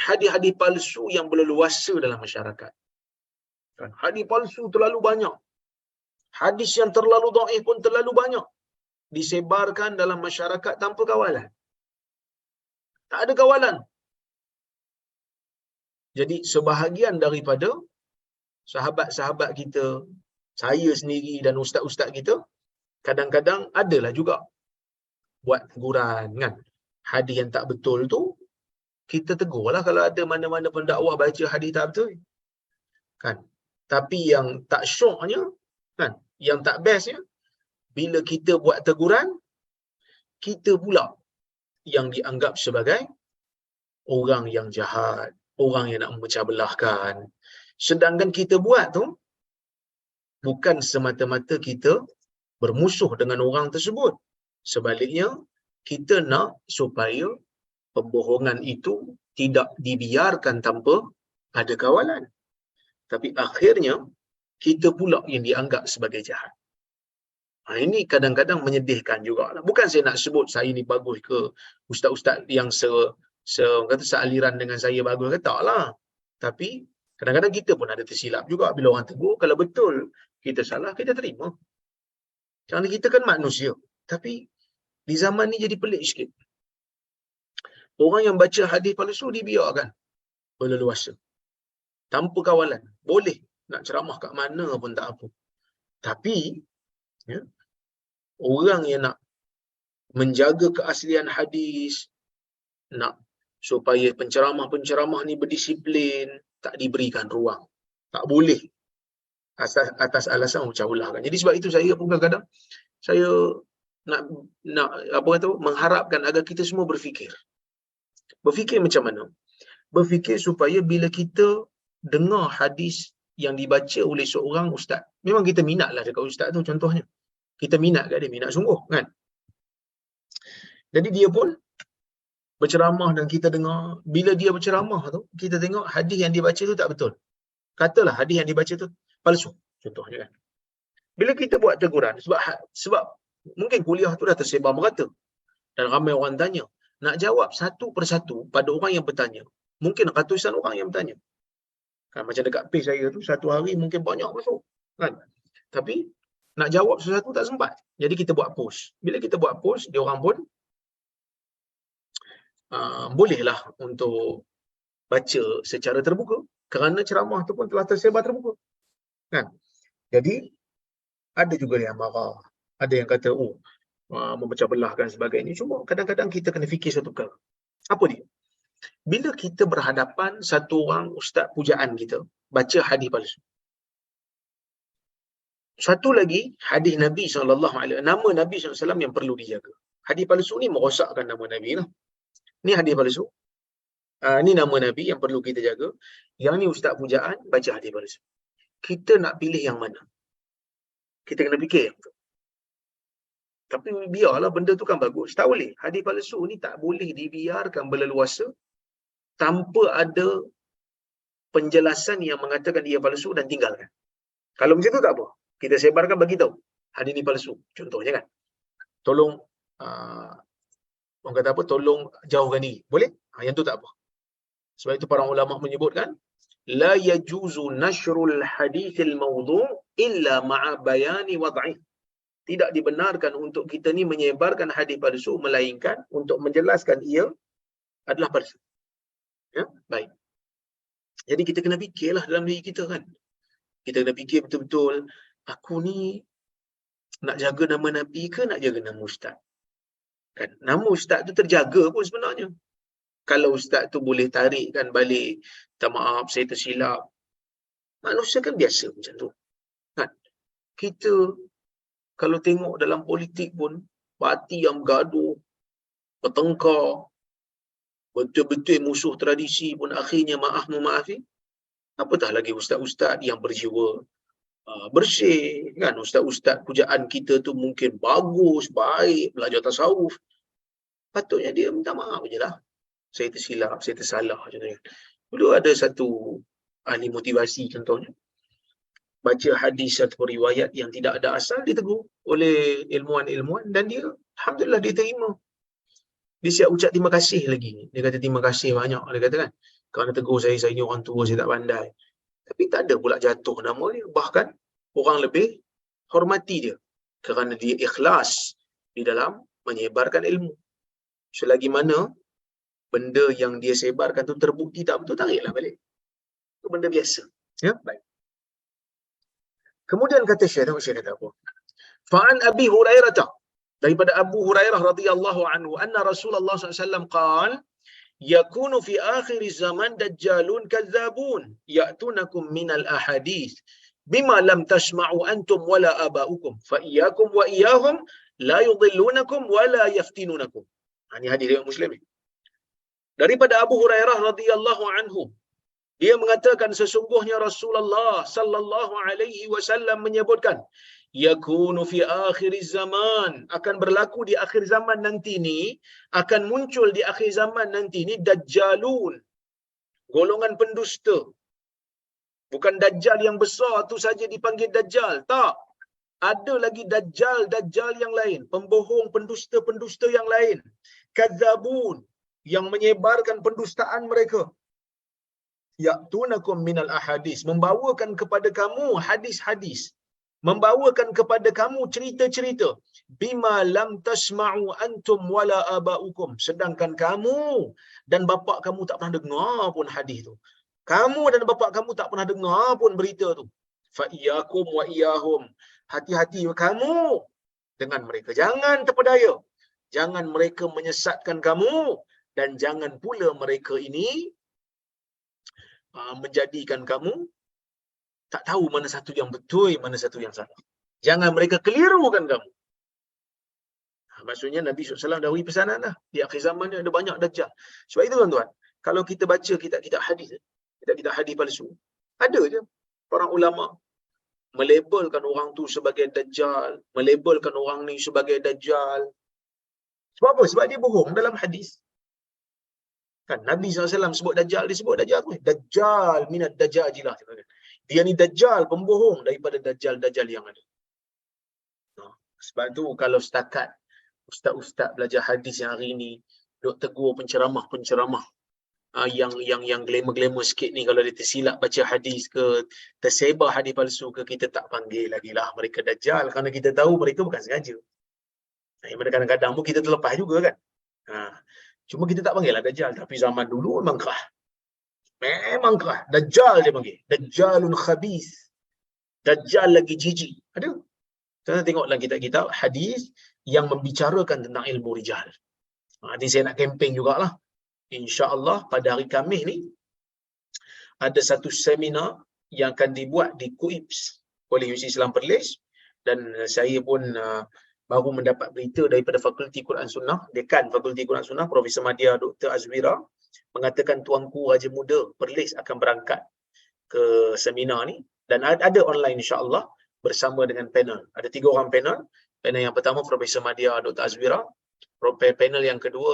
hadis-hadis palsu yang berleluasa dalam masyarakat. Kan, hadis palsu terlalu banyak. Hadis yang terlalu dhaif pun terlalu banyak disebarkan dalam masyarakat tanpa kawalan. Tak ada kawalan. Jadi sebahagian daripada sahabat-sahabat kita, saya sendiri dan ustaz-ustaz kita, kadang-kadang adalah juga buat teguran kan. Hadis yang tak betul tu kita tegurlah kalau ada mana-mana pendakwah baca hadis tak betul. Kan? Tapi yang tak syoknya kan, yang tak bestnya, bila kita buat teguran, kita pula yang dianggap sebagai orang yang jahat, orang yang nak memecah belahkan. Sedangkan kita buat tu bukan semata-mata kita bermusuh dengan orang tersebut. Sebaliknya, kita nak supaya pembohongan itu tidak dibiarkan tanpa ada kawalan. Tapi akhirnya kita pula yang dianggap sebagai jahat. Ini kadang-kadang menyedihkan juga. Bukan saya nak sebut saya ni bagus ke, ustaz-ustaz yang kata sealiran dengan saya bagus ke, taklah. Tapi kadang-kadang kita pun ada tersilap juga. Bila orang tegur, kalau betul kita salah, kita terima. Kerana kita kan manusia. Tapi di zaman ni jadi pelik sikit. Orang yang baca hadis palsu dibiarkan berleluasa, tanpa kawalan. Boleh nak ceramah kat mana pun tak apa. Tapi ya, orang yang nak menjaga keaslian hadis, nak supaya penceramah-penceramah ni berdisiplin, tak diberikan ruang. Tak boleh atas alasan ucap ulah kan. Jadi sebab itu saya pun kadang-kadang saya nak apa kata mengharapkan agar kita semua berfikir. Berfikir macam mana? Berfikir supaya bila kita dengar hadis yang dibaca oleh seorang ustaz, memang kita minatlah dekat ustaz tu contohnya. Kita minat kat dia, minat sungguh kan. Jadi dia pun berceramah dan kita dengar, bila dia berceramah tu, kita tengok hadis yang dia baca tu tak betul. Katalah hadis yang dibaca tu palsu contohnya kan. Bila kita buat teguran sebab mungkin kuliah tu dah tersebar merata dan ramai orang tanya, nak jawab satu persatu pada orang yang bertanya, mungkin ratusan orang yang bertanya. Kan macam dekat page saya tu satu hari mungkin banyak masuk kan. Tapi nak jawab sesuatu tak sempat. Jadi kita buat post. Bila kita buat post, dia orang pun bolehlah untuk baca secara terbuka kerana ceramah tu pun telah tersebar terbuka. Kan? Jadi ada juga yang marah. Ada yang kata, memecah belah dan sebagainya. Cuma kadang-kadang kita kena fikir satu perkara. Apa dia? Bila kita berhadapan satu orang ustaz pujaan kita, baca hadis palsu. Satu lagi, hadis Nabi SAW, nama Nabi SAW yang perlu dijaga. Hadis palsu ni merosakkan nama Nabi lah. Ni hadis palsu. Ni nama Nabi yang perlu kita jaga. Yang ni ustaz pujaan, baca hadis palsu. Kita nak pilih yang mana? Kita kena fikir yang tu. Tapi biarlah benda tu kan bagus. Tak boleh. Hadis palsu ni tak boleh dibiarkan berleluasa tanpa ada penjelasan yang mengatakan dia palsu dan tinggalkan. Kalau macam tu tak apa. Kita sebarkan bagi tahu. Hadis ni palsu. Contohnya kan. Tolong orang kata apa? Tolong jauhkan diri. Boleh? Yang tu tak apa. Sebab itu para ulama menyebutkan la yajuzu nashrul hadithil mawdu' illa ma'a bayani wad'i. Tidak dibenarkan untuk kita ni menyebarkan hadis palsu melainkan untuk menjelaskan ia adalah palsu. Ya, baik. Jadi kita kena fikirlah dalam diri kita kan. Kita kena fikir betul-betul, aku ni nak jaga nama Nabi ke nak jaga nama ustaz? Kan nama ustaz tu terjaga pun sebenarnya. Kalau ustaz tu boleh tarikkan balik, tak maaf saya tersilap. Manusia kan biasa macam tu. Kan? Kita kalau tengok dalam politik pun, parti yang bergaduh, bertengkar, betul-betul musuh tradisi pun akhirnya maafi. Apatah lagi ustaz-ustaz yang berjiwa bersih, kan? Ustaz-ustaz pujaan kita tu mungkin bagus, baik, belajar tasawuf. Patutnya dia minta maaf je lah. Saya tersilap, saya tersalah. Contohnya. Dulu ada satu ahli motivasi contohnya. Baca hadis atau riwayat yang tidak ada asal ditegur oleh ilmuwan-ilmuwan dan dia, alhamdulillah dia terima. Dia siap ucap terima kasih lagi. Dia kata terima kasih banyak. Dia kata kan, kerana tegur saya ni orang tua, saya tak pandai. Tapi tak ada pula jatuh nama dia. Bahkan orang lebih hormati dia kerana dia ikhlas di dalam menyebarkan ilmu. Selagi mana benda yang dia sebarkan tu terbukti tak betul, tariklah balik. Itu benda biasa. Ya, baik. Kemudian kata Syekh kata apa? Fa'an Abi Hurairah, daripada Abu Hurairah radhiyallahu anhu, anna Rasulullah SAW qala, yakunu fi akhir zaman dajjalun kadzabun ya'tunakum minal ahadith bima lam tasma'u antum wala aba'ukum fa iyyakum wa iyyahum la yudhillunakum wala yaftinunakum. Ini hadis riwayat Muslim. Daripada Abu Hurairah radhiyallahu anhu, dia mengatakan sesungguhnya Rasulullah sallallahu alaihi wasallam menyebutkan, yakunu fi akhir zaman, akan berlaku di akhir zaman nanti ni, akan muncul di akhir zaman nanti ni dajjalun, golongan pendusta. Bukan dajjal yang besar tu saja dipanggil dajjal, tak. Ada lagi dajjal yang lain, pembohong, pendusta yang lain. Kadzabun, yang menyebarkan pendustaan mereka. Ya'tunakum minal ahadis, membawakan kepada kamu hadis-hadis, membawakan kepada kamu cerita-cerita, bima lam tasma'u antum wala aba'ukum, sedangkan kamu dan bapa kamu tak pernah dengar pun hadis tu. Kamu dan bapa kamu tak pernah dengar pun berita tu. Fa iyyakum wa iyyahum, hati-hati kamu dengan mereka, jangan terpedaya, jangan mereka menyesatkan kamu, dan jangan pula mereka ini menjadikan kamu tak tahu mana satu yang betul, mana satu yang salah. Jangan mereka kelirukan kamu. Maksudnya Nabi SAW dah beri pesanan dah. Di akhir zaman ni ada banyak dajjal. Sebab itu tuan-tuan, kalau kita baca kitab-kitab hadis, kitab-kitab hadis palsu, ada je orang ulama melabelkan orang tu sebagai dajjal, melabelkan orang ni sebagai dajjal. Sebab apa? Sebab dia bohong dalam hadis. Kan Nabi SAW sebut dajjal, dia sebut dajjal tu. Dajjal minat dajajilah. Dia ni dajjal, pembohong daripada dajjal-dajjal yang ada. Sebab tu kalau setakat ustaz-ustaz belajar hadis yang hari ni duk tegur penceramah-penceramah yang glamour-glamour sikit ni, kalau dia tersilap baca hadis ke, tersebar hadis palsu ke, kita tak panggil lagi lah mereka dajjal, kerana kita tahu mereka bukan sengaja. Kadang-kadang pun kita terlepas juga kan. Cuma kita tak panggil lah dajjal. Tapi zaman dulu memang kerah. Memang kerah. Dajjal dia panggil. Dajjalun khabis. Dajjal lagi jijik. Ada. Kita tengok dalam kitab-kitab hadis yang membicarakan tentang ilmu rijal. Nanti saya nak kempen jugalah. InsyaAllah pada hari Khamis ni ada satu seminar yang akan dibuat di KUIPS oleh Universiti Islam Perlis, dan saya pun baru mendapat berita daripada Fakulti Quran Sunnah, Dekan Fakulti Quran Sunnah, Profesor Madya Dr. Azwira, mengatakan Tuanku Raja Muda Perlis akan berangkat ke seminar ni, dan ada online insya-Allah bersama dengan panel. Ada 3 orang panel. Panel yang pertama Profesor Madya Dr. Azwira, panel yang kedua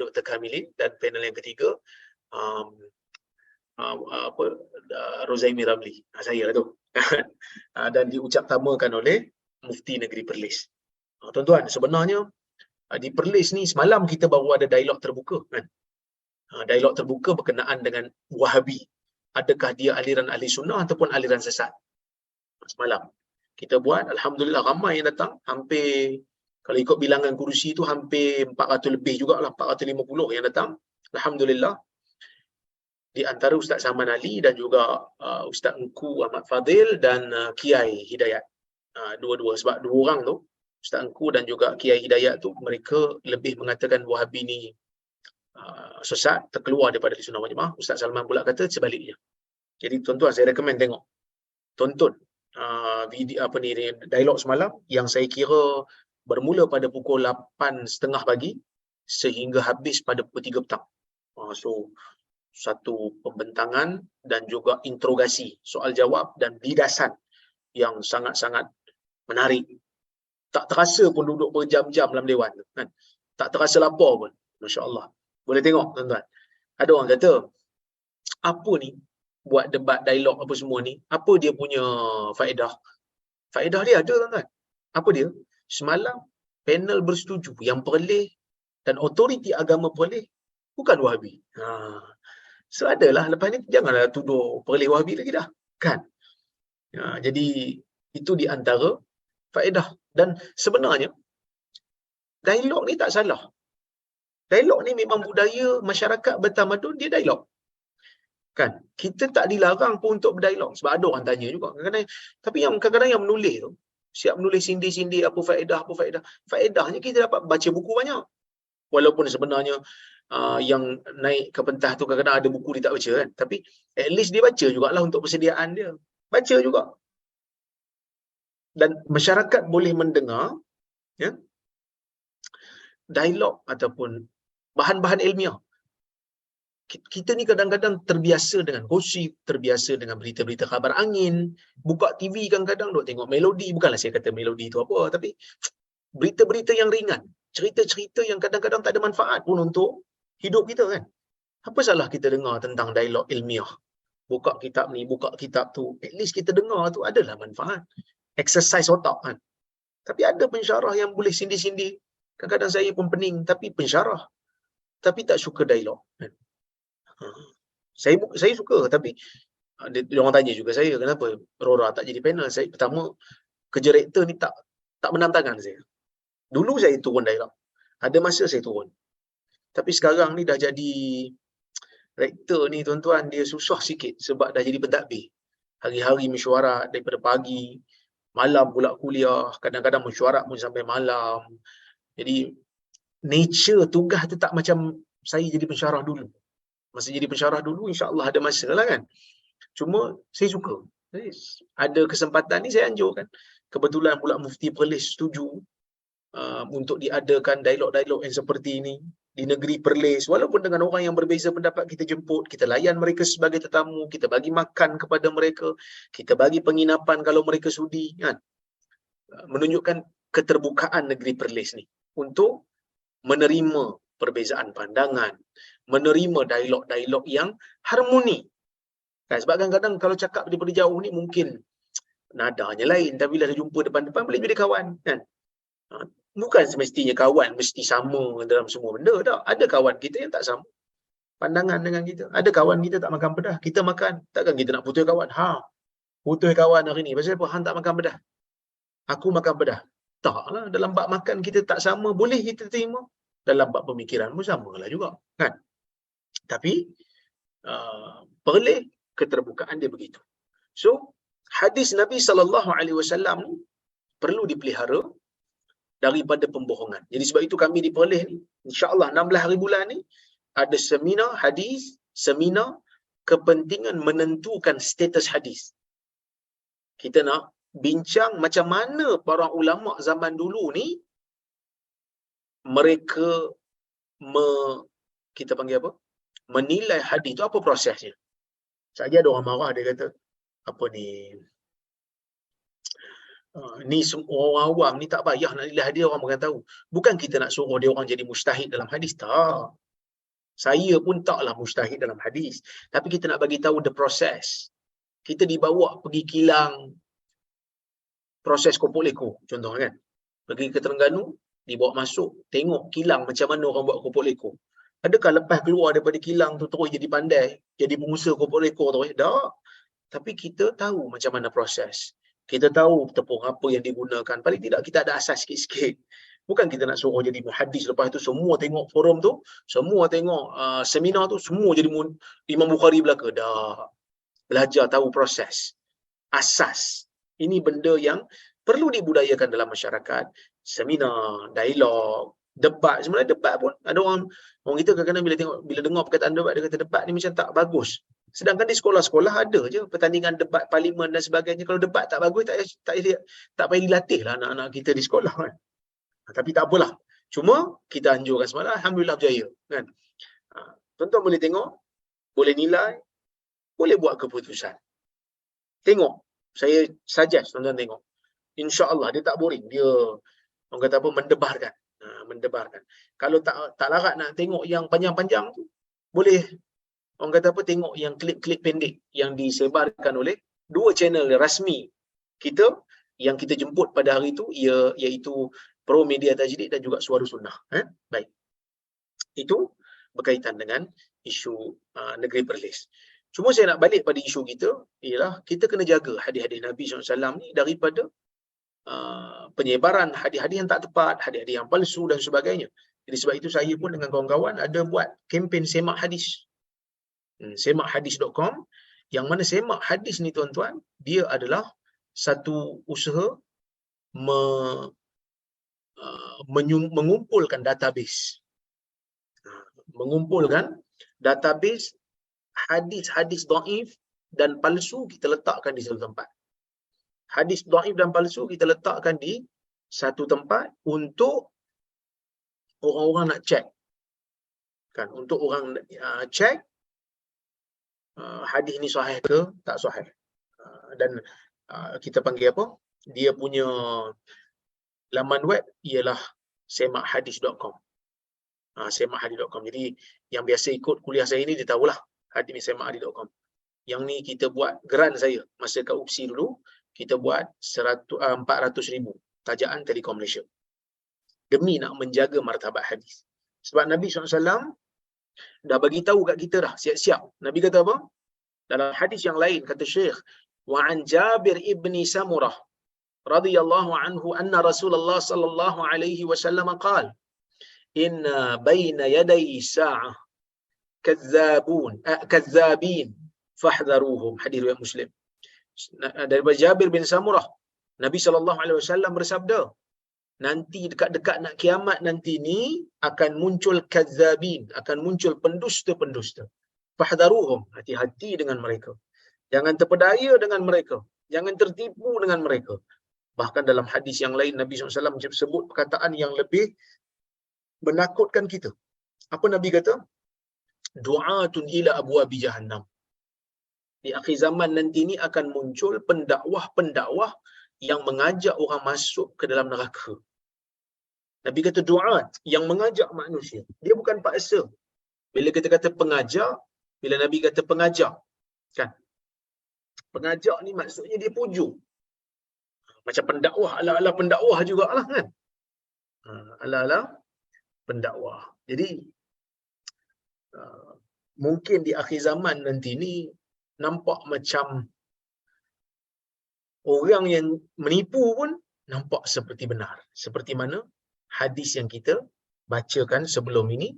Dr. Kamilin, dan panel yang ketiga Rozaimi Ramli. Saya lah tu. Dan diucaptamakan oleh Mufti Negeri Perlis. Tuan-tuan, sebenarnya di Perlis ni semalam kita baru ada dialog terbuka kan. Dialog terbuka berkenaan dengan Wahabi. Adakah dia aliran ahli sunnah ataupun aliran sesat? Semalam kita buat, alhamdulillah ramai yang datang, hampir kalau ikut bilangan kerusi tu hampir 400 lebih jugalah, 450 yang datang. Alhamdulillah. Di antara Ustaz Saman Ali dan juga Ustaz Engku Ahmad Fadil dan Kiai Hidayat. Dua-dua, sebab 2 orang tu, Ustaz Engku dan juga Kiai Hidayat tu, mereka lebih mengatakan Wahabi ni sesat, terkeluar daripada Sunnah wal Jamaah. Ustaz Salman pula kata sebaliknya. Jadi tuan-tuan, saya recommend tengok, tonton video dialog semalam yang saya kira bermula pada pukul 8.30 pagi sehingga habis pada pukul 3 petang. So satu pembentangan dan juga interogasi, soal jawab dan bidasan yang sangat-sangat menarik. Tak terasa pun duduk berjam-jam dalam dewan kan. Tak terasa lapar pun. Masya-Allah. Boleh tengok tuan-tuan. Ada orang kata, apa ni buat debat, dialog apa semua ni, apa dia punya faedah? Faedah dia ada tuan-tuan. Apa dia? Semalam panel bersetuju yang Perlis dan otoriti agama Perlis bukan Wahabi. So adalah lepas ni janganlah tuduh Perlis Wahabi lagi dah. Kan? Jadi itu di antara faedah. Dan sebenarnya dialog ni tak salah. Dialog ni memang budaya masyarakat bertamadun, dia dialog. Kan? Kita tak dilarang pun untuk berdialog. Sebab ada orang tanya juga. Kadang-kadang, tapi yang kadang-kadang yang menulis tu, siap menulis sindir-sindir apa faedah. Faedahnya kita dapat baca buku banyak. Walaupun sebenarnya yang naik ke pentas tu kadang-kadang ada buku dia tak baca kan. Tapi at least dia baca jugalah untuk persediaan dia. Baca juga. Dan masyarakat boleh mendengar ya, dialog ataupun bahan-bahan ilmiah. Kita ni kadang-kadang terbiasa dengan gosip, terbiasa dengan berita-berita khabar angin, buka TV kadang-kadang duk tengok melodi, bukanlah saya kata melodi tu apa, tapi berita-berita yang ringan, cerita-cerita yang kadang-kadang tak ada manfaat pun untuk hidup kita kan. Apa salah kita dengar tentang dialog ilmiah? Buka kitab ni, buka kitab tu, at least kita dengar tu adalah manfaat. Exercise otak kan. Tapi ada pensyarah yang boleh sindir-sindir. Kadang-kadang saya pun pening, tapi pensyarah. Tapi tak suka dialog kan. Saya suka, tapi dia orang tanya juga saya, kenapa Rora tak jadi panel? Saya pertama, kerja rektor ni tak menantangkan saya. Dulu saya turun dialog. Ada masa saya turun. Tapi sekarang ni dah jadi rektor ni tuan-tuan, dia susah sikit sebab dah jadi pentadbir. Hari-hari mesyuarat daripada pagi, malam pula kuliah, kadang-kadang mesyuarat pun sampai malam. Jadi nature tugas tu tak macam saya jadi pensyarah dulu. Masa jadi pensyarah dulu, insya-Allah ada masa lah kan. Cuma saya suka. Jadi, ada kesempatan ni saya anjurkan. Kebetulan pula Mufti Perlis setuju untuk diadakan dialog-dialog yang seperti ini di negeri Perlis, walaupun dengan orang yang berbeza pendapat, kita jemput, kita layan mereka sebagai tetamu, kita bagi makan kepada mereka, kita bagi penginapan kalau mereka sudi, kan? Menunjukkan keterbukaan negeri Perlis ni untuk menerima perbezaan pandangan, menerima dialog-dialog yang harmoni. Kan? Sebab kadang-kadang kalau cakap daripada jauh ni mungkin nadanya lain, tapi bila jumpa depan-depan boleh jadi kawan, kan? Bukan semestinya kawan mesti sama dalam semua benda, tak. Ada kawan kita yang tak sama pandangan dengan kita. Ada kawan kita tak makan pedas, kita makan. Takkan kita nak putus kawan? Putus kawan hari ni. Pasal apa? Hang tak makan pedas, aku makan pedas. Taklah, dalam bab makan kita tak sama, boleh kita terima. Dalam bab pemikiran pun samalah juga, kan? Tapi perleh keterbukaan dia begitu. So, hadis Nabi SAW ni perlu dipelihara daripada pembohongan. Jadi sebab itu kami di Perlis ni, insya-Allah 16 hari bulan ni ada seminar hadis, seminar kepentingan menentukan status hadis. Kita nak bincang macam mana para ulama zaman dulu ni mereka kita panggil apa? Menilai hadis tu, apa prosesnya. Saja ada orang marah, dia kata apa ni, ni semua orang awam ni tak payah nak nilai hadis, orang akan tahu. Bukan kita nak suruh dia orang jadi mujtahid dalam hadis, tak. Saya pun taklah mujtahid dalam hadis, tapi kita nak bagi tahu the process. Kita dibawa pergi kilang proses kopok leko contoh, kan. Pergi ke Terengganu, dibawa masuk, tengok kilang macam mana orang buat kopok leko. Adakah lepas keluar daripada kilang tu terus jadi pandai, jadi pengusaha kopok leko terus? Tak. Tapi kita tahu macam mana proses. Kita tahu tepung apa yang digunakan. Paling tidak kita ada asas sikit-sikit. Bukan kita nak suruh jadi muhaddis, lepas tu semua tengok forum tu, semua tengok seminar tu, semua jadi Imam Bukhari belaka. Dah. Belajar tahu proses, asas. Ini benda yang perlu dibudayakan dalam masyarakat. Seminar, dialog, debat. Sebenarnya debat pun ada orang kita kadang-kadang bila dengar perkataan debat, dia kata debat ni macam tak bagus. Sedangkan di sekolah-sekolah ada je pertandingan debat parlimen dan sebagainya. Kalau debat tak bagus, tak payah dilatih lah anak-anak kita di sekolah, kan. Tapi tak apalah. Cuma kita anjurkan semalam, alhamdulillah berjaya, kan. Tuan-tuan boleh tengok, boleh nilai, boleh buat keputusan. Tengok, saya suggest tuan-tuan tengok. Insya-Allah dia tak boring. Dia orang kata apa, mendebarkan. Mendebarkan. Kalau tak larat nak tengok yang panjang-panjang tu, boleh orang kata apa, tengok yang klip-klip pendek yang disebarkan oleh 2 channel rasmi kita yang kita jemput pada hari itu, iaitu Pro Media Tajdiid dan juga Suara Sunnah. Baik. Itu berkaitan dengan isu negeri Perlis. Cuma saya nak balik pada isu kita, ialah kita kena jaga hadis-hadis Nabi SAW ni daripada penyebaran hadis-hadis yang tak tepat, hadis-hadis yang palsu dan sebagainya. Jadi sebab itu saya pun dengan kawan-kawan ada buat kempen semak hadis. Semakhadis.com, yang mana semak hadis ni tuan-tuan, dia adalah satu usaha mengumpulkan database. Mengumpulkan database hadis-hadis dhaif dan palsu, kita letakkan di satu tempat. Hadis dhaif dan palsu kita letakkan di satu tempat untuk orang-orang nak check, kan, untuk orang check hadis ni sahih ke tak sahih. Dan kita panggil apa, dia punya laman web ialah semakhadis.com. Semakhadis.com. Jadi yang biasa ikut kuliah saya ni dia tahulah hadis ni semakhadis.com. Yang ni kita buat geran saya masa kat UPSI dulu, kita buat 400,000 tajaan Telekom Malaysia demi nak menjaga martabat hadis. Sebab Nabi SAW dah bagi tahu kat kita dah, siap-siap. Nabi kata apa? Dalam hadis yang lain kata Syekh, wa an Jabir ibni Samurah radhiyallahu anhu anna Rasulullah sallallahu alaihi wasallam qala inna baina yaday sa'ah kazzabin fahdharuhum. Hadis riwayat Muslim. Daripada Jabir bin Samurah, Nabi SAW bersabda, nanti dekat-dekat nak kiamat nanti ni akan muncul kazzabin, akan muncul pendusta-pendusta. Fahdharuhum, hati-hati dengan mereka. Jangan terpedaya dengan mereka. Jangan tertipu dengan mereka. Bahkan dalam hadis yang lain Nabi SAW sebut perkataan yang lebih menakutkan kita. Apa Nabi kata? Du'atun ila abwabi jahannam. Di akhir zaman nanti ni akan muncul pendakwah-pendakwah yang mengajak orang masuk ke dalam neraka. Nabi kata du'at, yang mengajak manusia. Dia bukan paksa. Bila kita kata pengajar, bila Nabi kata pengajar, kan? Pengajak ni maksudnya dia pujuk. Macam pendakwah, ala-ala pendakwah jugalah kan? Ala-ala pendakwah. Jadi, mungkin di akhir zaman nanti ni, nampak macam orang yang menipu pun nampak seperti benar. Seperti mana hadis yang kita bacakan sebelum ini,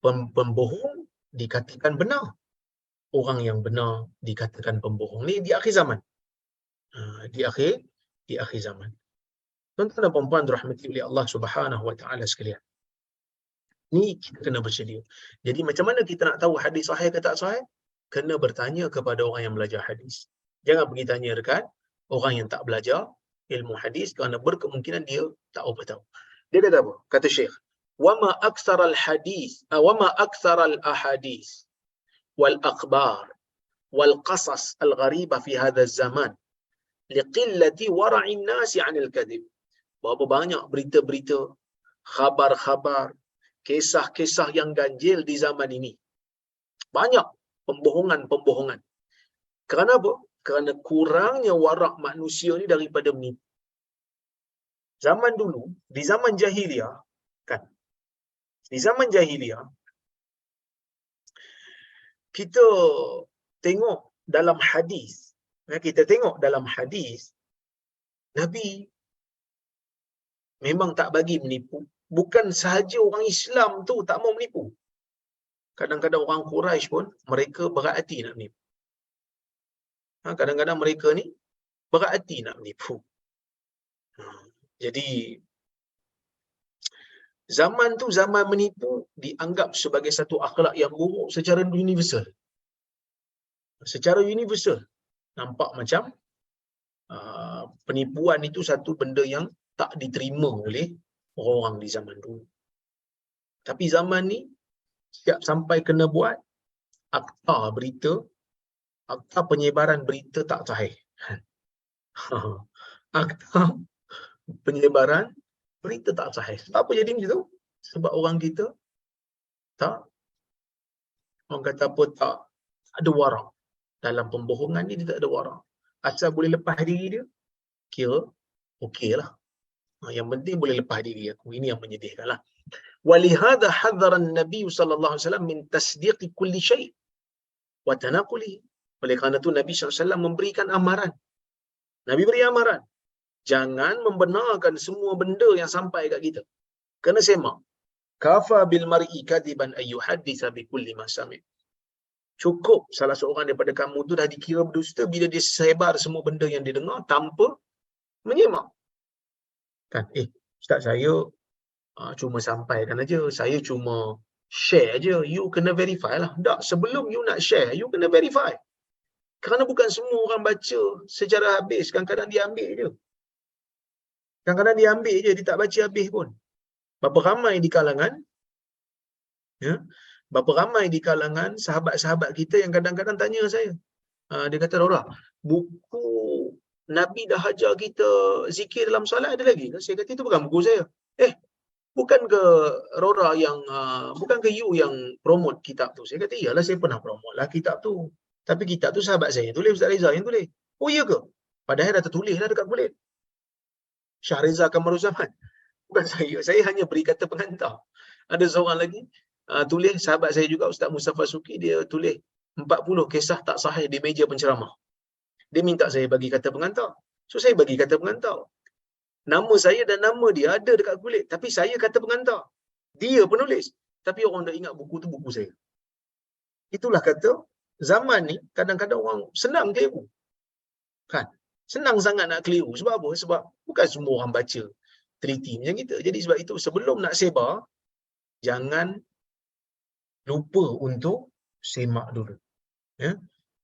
pembohong dikatakan benar. Orang yang benar dikatakan pembohong. Ni di akhir zaman. Di akhir zaman. Tuan-tuan dan puan-puan dirahmati oleh Allah Subhanahu wa taala sekalian. Ni kita kena bersedia. Jadi macam mana kita nak tahu hadis sahih ke tak sahih? Kena bertanya kepada orang yang belajar hadis. Jangan pergi tanya dekat orang yang tak belajar ilmu hadis kerana berkemungkinan dia tak apa tahu. Dia kata apa? Kata Syekh, "Wama aktsaral hadis, wama aktsaral ahadis wal akhbar wal qasas al ghariba fi hadha zaman liqillati wara'in nasi 'anil kadhib." Berapa banyak berita-berita, khabar-khabar, kisah-kisah yang ganjil di zaman ini. Banyak pembohongan-pembohongan. Kerana apa? Kerana kurangnya warak manusia ni daripada menipu. Zaman dulu, di zaman jahiliah, kan? Di zaman jahiliah, kita tengok dalam hadis, Nabi memang tak bagi menipu. Bukan sahaja orang Islam tu tak mau menipu. Kadang-kadang orang Quraisy pun mereka berat hati nak menipu. Kadang-kadang mereka ni berat hati nak menipu. Jadi zaman tu zaman menipu dianggap sebagai satu akhlak yang buruk secara universal. Secara universal nampak macam penipuan itu satu benda yang tak diterima oleh orang di zaman dulu. Tapi zaman ni siap sampai kena buat akta berita, akta penyebaran berita tak sahih. Akta penyebaran berita tak sahih. Sebab apa jadi macam tu? Sebab orang kita tak, orang kata apa, tak ada warak. Dalam pembohongan ni dia tak ada warak. Asal boleh lepas diri dia, kira okey lah. Yang penting boleh lepas diri aku. Ini yang menyedihkan lah. Walihada hadzara an-nabi sallallahu alaihi wasallam min tasdiqi kulli syai' wa tanaquli. Oleh kerana tu Nabi SAW memberikan amaran. Nabi beri amaran. Jangan membenarkan semua benda yang sampai kat kita. Kena semak. Kafa bil mar'i kadiban ayyuhaddisa bi kulli ma sami'. Cukup salah seorang daripada kamu tu dah dikira berdusta bila dia sebar semua benda yang dia dengar tanpa menyemak. Kan? Ustaz, saya cuma sampaikan aja. Saya cuma share aja. You kena verify lah. Tak, sebelum you nak share, you kena verify. Kerana bukan semua orang baca secara habis. Kadang-kadang dia ambil je. Kadang-kadang dia ambil je. Dia tak baca habis pun. Berapa ramai di kalangan, berapa ramai di kalangan sahabat-sahabat kita yang kadang-kadang tanya saya. Dia kata, Rora, buku Nabi dah ajar kita zikir dalam solat ada lagi? Saya kata, itu bukan buku saya. Bukan ke Rora yang, bukan ke you yang promote kitab tu? Saya kata, iyalah saya pernah promote lah kitab tu. Tapi kitab tu sahabat saya tulis, Ustaz Reza yang tulis. Oh iya ke? Padahal dah tertulis lah dekat kulit. Syah Reza Kamaruzaman. Bukan saya. Saya hanya beri kata pengantar. Ada seorang lagi tulis, sahabat saya juga, Ustaz Mustafa Suki, dia tulis 40 kisah tak sahih di meja penceramah. Dia minta saya bagi kata pengantar. So saya bagi kata pengantar. Nama saya dan nama dia ada dekat kulit. Tapi saya kata pengantar. Dia penulis. Tapi orang dah ingat buku tu buku saya. Itulah kata, zaman ni kadang-kadang orang senang keliru. Kan? Senang sangat nak keliru. Sebab apa? Sebab bukan semua orang baca teliti macam kita. Jadi sebab itu sebelum nak sebar, jangan lupa untuk semak dulu. Ya?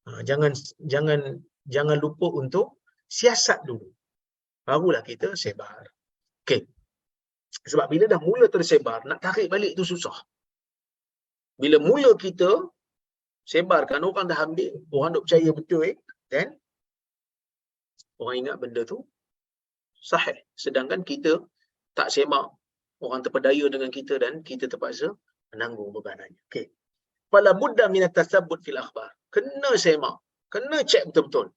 Jangan jangan jangan lupa untuk siasat dulu. Barulah kita sebar. Okey. Sebab bila dah mula tersebar, nak tarik balik tu susah. Bila mula kita sebarkan, orang dah ambil, orang dah percaya betul, then orang ingat benda tu sahih. Sedangkan kita tak semak, orang terpedaya dengan kita dan kita terpaksa menanggung bebanannya. Okey. Fala budda min at-tasabbut fil akhbar. Kena semak, kena cek betul-betul.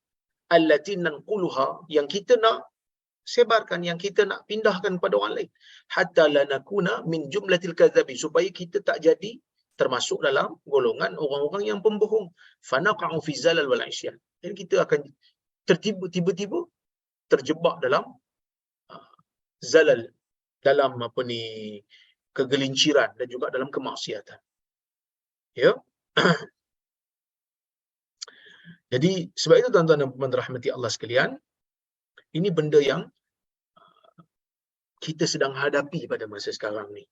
Allati nanquluha, yang kita nak sebarkan, yang kita nak pindahkan kepada orang lain. Hatta la nakuna min jumlatil kadzabi, supaya kita tak jadi termasuk dalam golongan orang-orang yang pembohong. Fanaqa'u fi zalal wal isyan. Dan kita akan tiba-tiba terjebak dalam zalal, dalam kegelinciran dan juga dalam kemaksiatan. Ya. Jadi sebab itu tuan-tuan dan puan rahmati Allah sekalian, ini benda yang kita sedang hadapi pada masa sekarang ni,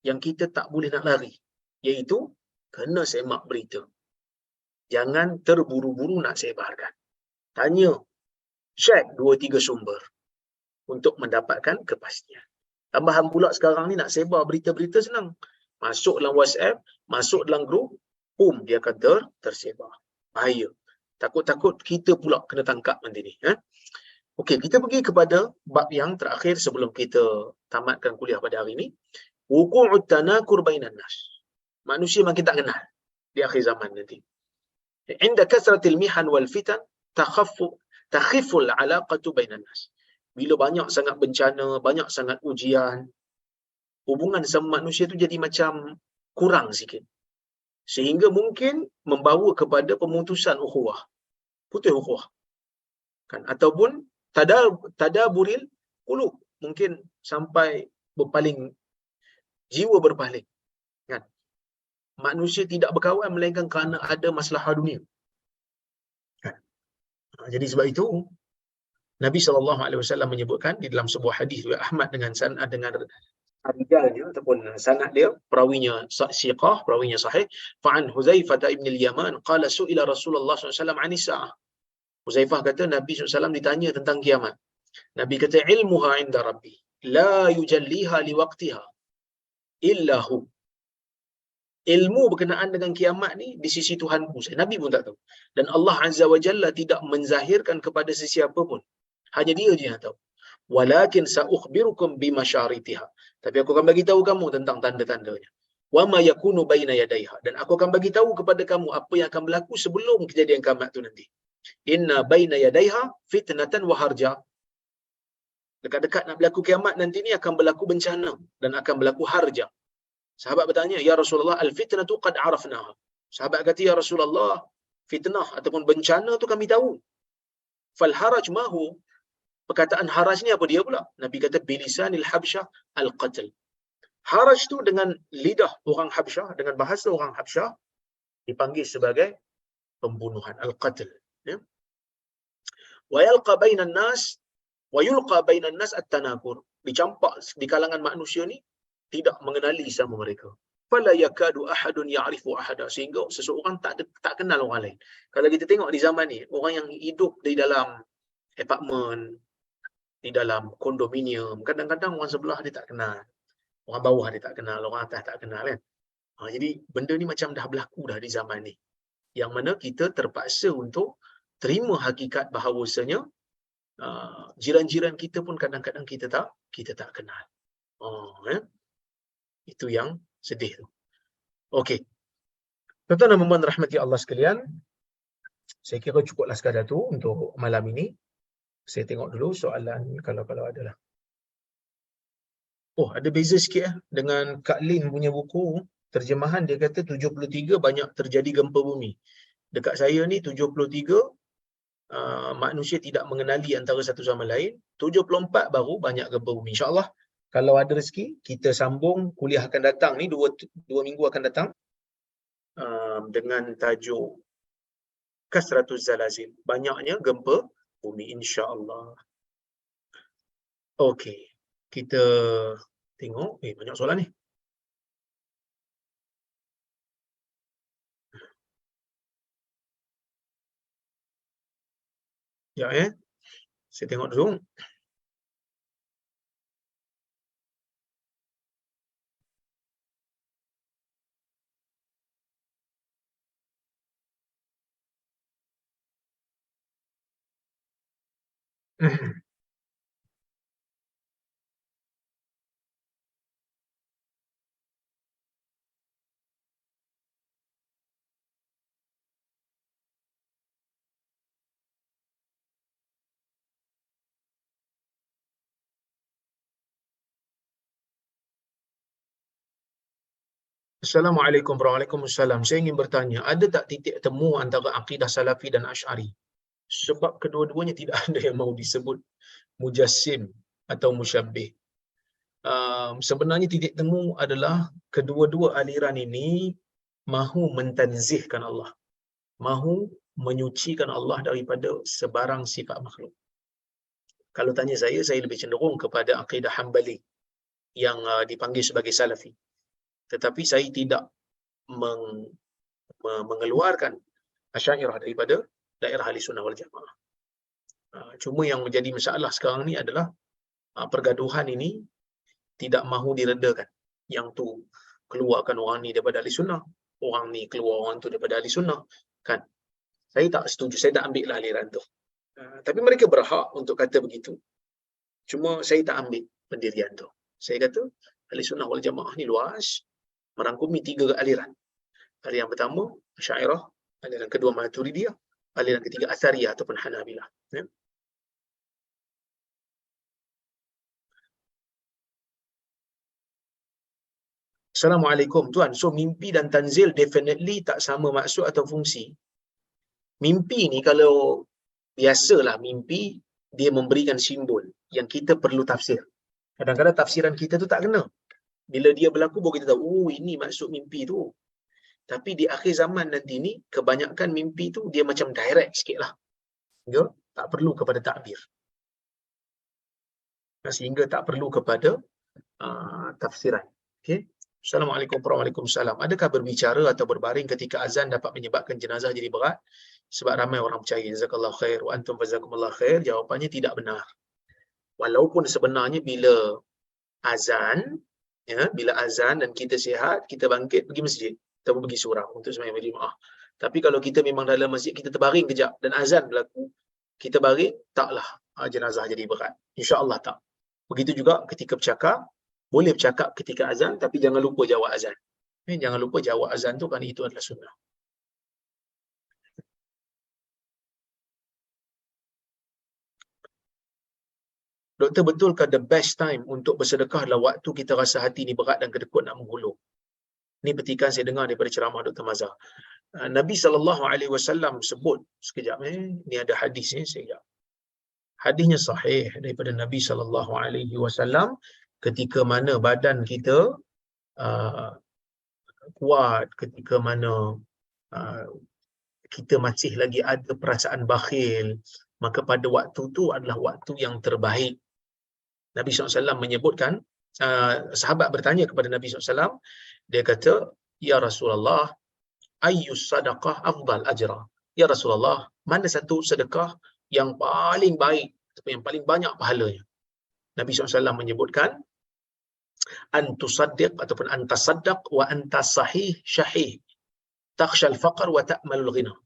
yang kita tak boleh nak lari, iaitu kena semak berita. Jangan terburu-buru nak sebarkan. Tanya, check 2-3 sumber untuk mendapatkan kepastian. Tambahan pula sekarang ni nak sebar berita-berita senang. Masuk dalam WhatsApp, masuk dalam grup, dia akan tersebar. Bahaya. Takut-takut kita pula kena tangkap nanti ni. Okey, kita pergi kepada bab yang terakhir sebelum kita tamatkan kuliah pada hari ini. Wuqu'ut tanakur bainan nas. Manusia makin tak kenal di akhir zaman nanti. Inda kasratil mihan wal fitan takhiful alaqatu bainan nas. Bila banyak sangat bencana, banyak sangat ujian, hubungan sama manusia tu jadi macam kurang sikit. Sehingga mungkin membawa kepada pemutusan ukhuwah. Putus ukhuwah. Kan? Ataupun tadaburil qulub, mungkin sampai berpaling, jiwa berpaling. Kan? Manusia tidak berkawan melainkan kerana ada masalah dunia. Kan? Jadi sebab itu Nabi SAW menyebutkan di dalam sebuah hadis riwayat Ahmad dengan sanad, dengan rijalnya ataupun sanad dia, perawinya siqah, perawinya sahih. Fa'an Huzaifah ibn al-Yaman qala su'ila Rasulullah SAW 'ani sa'ah. Huzaifah kata Nabi SAW ditanya tentang kiamat. Nabi kata ilmuha 'inda rabbi la yujalliha liwaqtiha illa hu. Ilmu berkenaan dengan kiamat ni di sisi Tuhanku, Nabi pun tak tahu. Dan Allah Azza wa Jalla tidak menzahirkan kepada sesiapa pun. Hanya dia je yang tahu. Walakin sa'ukhbirukum bimasharitiha. Tapi aku akan bagi tahu kamu tentang tanda-tandanya. Wa ma yakunu baina yadayha. Dan aku akan bagi tahu kepada kamu apa yang akan berlaku sebelum kejadian kiamat tu nanti. Inna baina yadayha fitnatan wa harja. Dekat-dekat nak berlaku kiamat nanti ni akan berlaku bencana dan akan berlaku harja. Sahabat bertanya, ya Rasulullah, al-fitnatu qad arafnaha. Sahabat kata, ya Rasulullah, fitnah ataupun bencana tu kami tahu. Fal haraj mahu. Perkataan haraj ni apa dia pula? Nabi kata bilisanil habsyah al-qatl. Haraj tu dengan lidah orang Habsyah, dengan bahasa orang Habsyah dipanggil sebagai pembunuhan, al-qatl. Ya. Wa yalqa bainan nas wa yulqa bainan nas at-tanakur. Dicampak di kalangan manusia ni tidak mengenali sama mereka. Fala yakadu ahadun ya'rifu ahada, sehingga seseorang tak kenal orang lain. Kalau kita tengok di zaman ni, orang yang hidup di dalam apartmen, di dalam kondominium, kadang-kadang orang sebelah dia tak kenal, orang bawah dia tak kenal, orang atas tak kenal kan. Jadi benda ni macam dah berlaku dah di zaman ni, yang mana kita terpaksa untuk terima hakikat bahawasanya jiran-jiran kita pun kadang-kadang kita tak kenal. Itu yang sedih tu. Okey. Tuan-tuan dan puan rahmati Allah sekalian, saya kira cukuplah sekadar tu untuk malam ini. Saya tengok dulu soalan kalau ada lah. Oh, ada beza sikit dengan Kak Lin punya buku terjemahan. Dia kata 73 banyak terjadi gempa bumi. Dekat saya ni 73 manusia tidak mengenali antara satu sama lain. 74 baru banyak gempa bumi. InsyaAllah kalau ada rezeki kita sambung kuliah akan datang ni, dua minggu akan datang, dengan tajuk kasratuz zalazil, banyaknya gempa bumi, insya-Allah. Okey, kita tengok banyak soalan ni. Ya, saya tengok dulu. Assalamualaikum warahmatullahi wabarakatuh. Saya ingin bertanya, ada tak titik temu antara akidah Salafi dan Asy'ari? Sebab kedua-duanya tidak ada yang mau disebut mujassim atau musyabbih. Sebenarnya titik temu adalah kedua-dua aliran ini mahu mentanzihkan Allah, mahu menyucikan Allah daripada sebarang sifat makhluk. Kalau tanya saya lebih cenderung kepada akidah Hambali yang dipanggil sebagai Salafi. Tetapi saya tidak mengeluarkan Asy'ariyah daripada daerah Ahli Sunnah wal Jamaah. Cuma yang menjadi masalah sekarang ni adalah pergaduhan ini tidak mahu diredakan. Yang tu keluarkan orang ni daripada Ahli Sunnah, orang ni keluar orang tu daripada Ahli Sunnah, kan? Saya tak setuju, saya tak ambil lah aliran tu. Tapi mereka berhak untuk kata begitu. Cuma saya tak ambil pendirian tu. Saya kata Ahli Sunnah wal Jamaah ni luas, merangkumi 3 aliran. Aliran pertama Asy'ariyah, aliran kedua Maturidiyah, aliran ketiga Atsariyah ataupun Hanabilah. Ya. Assalamualaikum tuan. So mimpi dan tanzil definitely tak sama maksud atau fungsi. Mimpi ni kalau biasalah mimpi dia memberikan simbol yang kita perlu tafsir. Kadang-kadang tafsiran kita tu tak kena. Bila dia berlaku baru kita tahu, oh ini maksud mimpi tu. Tapi di akhir zaman nanti ni, kebanyakan mimpi tu dia macam direct sikit lah. Ya? Tak perlu kepada takbir. Sehingga tak perlu kepada tafsiran. Okay? Assalamualaikum warahmatullahi wabarakatuh. Adakah berbicara atau berbaring ketika azan dapat menyebabkan jenazah jadi berat? Sebab ramai orang percaya. Jazakallahu khair wa antum fazakumullah khair. Jawapannya tidak benar. Walaupun sebenarnya bila azan, ya, bila azan dan kita sihat, kita bangkit pergi masjid atau pergi surau untuk sembahyang berjemaah. Tapi kalau kita memang dalam masjid, kita terbaring kejap dan azan berlaku, kita baring, taklah jenazah jadi berat. InsyaAllah tak. Begitu juga ketika bercakap, boleh bercakap ketika azan, tapi jangan lupa jawab azan. Jangan lupa jawab azan tu kerana itu adalah sunnah. Doktor, betulkah the best time untuk bersedekah adalah waktu kita rasa hati ni berat dan kedekut nak menghulur? Ini petikan saya dengar daripada ceramah Dr. Mazhar. Nabi SAW sebut, sekejap ni ada hadis ni, sekejap. Hadisnya sahih daripada Nabi SAW ketika mana badan kita kuat, ketika mana kita masih lagi ada perasaan bakhil, maka pada waktu tu adalah waktu yang terbaik. Nabi SAW menyebutkan, sahabat bertanya kepada Nabi SAW, dia kata, Ya Rasulullah, ayyus sadaqah afdal ajra? Ya Rasulullah, mana satu sedekah yang paling baik, yang paling banyak pahalanya? Nabi SAW menyebutkan, antusaddiq ataupun antasaddaq wa antas sahih syahih, takhshal faqr wa ta'malul ghina.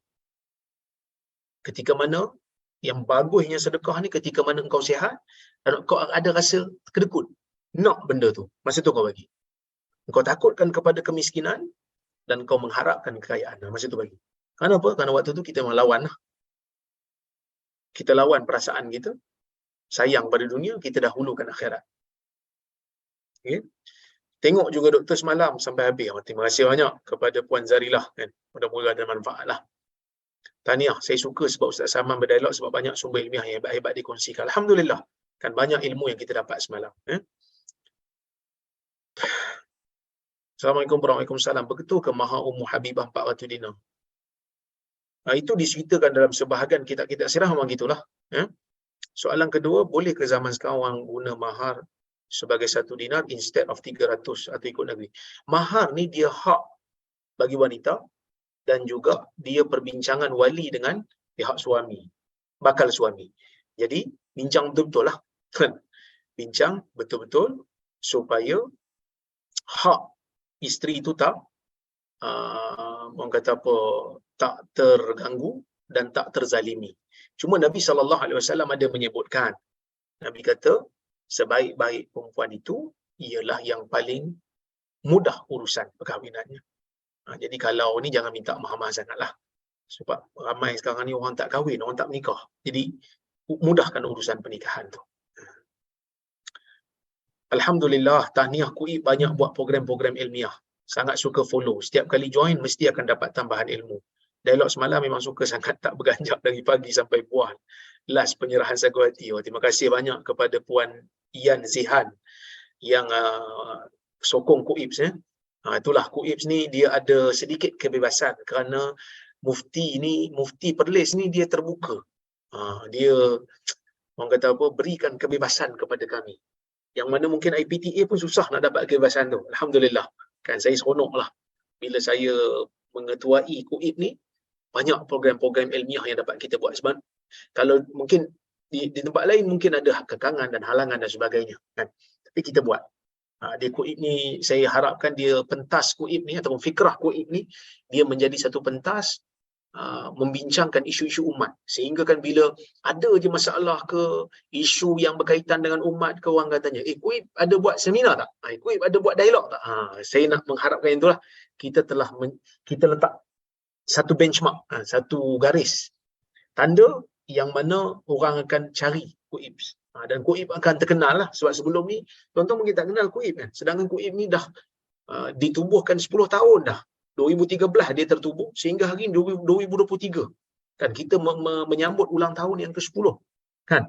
Ketika mana yang bagusnya sedekah ni ketika mana engkau sihat dan engkau ada rasa kedekut nak benda tu, masa tu kau bagi. Engkau takutkan kepada kemiskinan dan kau mengharapkan kekayaan, masa tu bagi. Kenapa? Kerana waktu tu kita memang lawan lah. Kita lawan perasaan kita, sayang pada dunia, kita dahulukan akhirat. Okay? Tengok juga doktor semalam sampai habis. Terima kasih banyak kepada Puan Zarilah, kan. Mudah-mudahan ada manfaat lah. Tahniah, saya suka sebab Ustaz Saman berdialog sebab banyak sumber ilmiah yang hebat-hebat dikongsikan. Alhamdulillah, kan banyak ilmu yang kita dapat semalam. Assalamualaikum warahmatullahi wabarakatuh. Betul ke mahar Ummu Habibah 400 dinar? Itu diceritakan dalam sebahagian kitab-kitab sirah memang gitulah. Soalan kedua, boleh ke zaman sekarang orang guna mahar sebagai 1 dinar instead of 300 atau ikut negeri? Mahar ni dia hak bagi wanita dan juga dia perbincangan wali dengan pihak suami. bakal suami. Jadi bincang betul-betul lah. Bincang betul-betul supaya hak isteri itu tak orang kata apa, tak terganggu dan tak terzalimi. Cuma Nabi SAW ada menyebutkan, Nabi kata sebaik-baik perempuan itu ialah yang paling mudah urusan perkahwinannya. Jadi kalau ni jangan minta mahal-mahal sangatlah. Sebab ramai sekarang ni orang tak kahwin, orang tak menikah. Jadi mudahkan urusan pernikahan tu. Alhamdulillah, tahniah Kuib banyak buat program-program ilmiah. Sangat suka follow. Setiap kali join mesti akan dapat tambahan ilmu. Dialog semalam memang suka sangat, tak berganjak dari pagi sampai puan. Last penyerahan sagu hati. Terima kasih banyak kepada Puan Ian Zihan yang sokong Kuib. Itulah Kuib ni dia ada sedikit kebebasan kerana Mufti Perlis ni dia terbuka. Dia orang kata apa, berikan kebebasan kepada kami. Yang mana mungkin IPTA pun susah nak dapat kebebasan tu. Alhamdulillah. Kan saya seronoklah bila saya mengetuai Kuib ni, banyak program-program ilmiah yang dapat kita buat. Sebab kalau mungkin di tempat lain mungkin ada kekangan dan halangan dan sebagainya, kan. Tapi kita buat. Di Kuib ni saya harapkan dia pentas Kuib ni ataupun fikrah Kuib ni dia menjadi satu pentas membincangkan isu-isu umat, sehingga kan bila ada je masalah ke isu yang berkaitan dengan umat ke, orang katanya Kuib ada buat seminar tak, Kuib ada buat dialog tak. Saya nak mengharapkan itulah, kita letak satu benchmark, satu garis tanda yang mana orang akan cari Kuib, dan Kuib akan terkenal lah. Sebab sebelum ni tuan-tuan mungkin tak kenal Kuib kan, sedangkan Kuib ni dah ditubuhkan 10 tahun dah. 2013 dia tertubuh sehingga hari ini 2023 kan, kita menyambut ulang tahun yang ke-10 kan.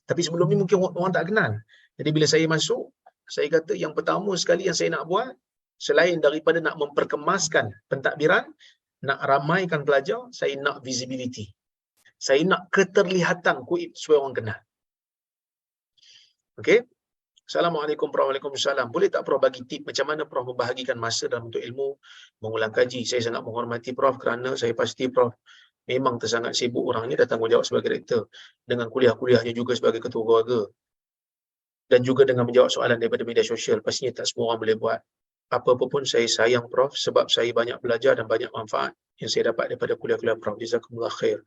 Tapi sebelum ni mungkin orang tak kenal. Jadi bila saya masuk, saya kata yang pertama sekali yang saya nak buat, selain daripada nak memperkemaskan pentadbiran, nak ramaikan pelajar, saya nak visibility. Saya nak keterlihatan Kuib supaya orang kenal. Okey. Assalamualaikum, Waalaikumsalam. Boleh tak Prof bagi tip macam mana Prof membahagikan masa dalam bentuk ilmu, mengulang kaji? Saya sangat menghormati Prof kerana saya pasti Prof memang tersangat sibuk orangnya dan tanggungjawab sebagai rektor, dengan kuliah-kuliahnya juga sebagai ketua keluarga, dan juga dengan menjawab soalan daripada media sosial. Pastinya tak semua orang boleh buat. Apa-apa pun saya sayang Prof sebab saya banyak belajar dan banyak manfaat yang saya dapat daripada kuliah-kuliah Prof. Jazakumullah khair.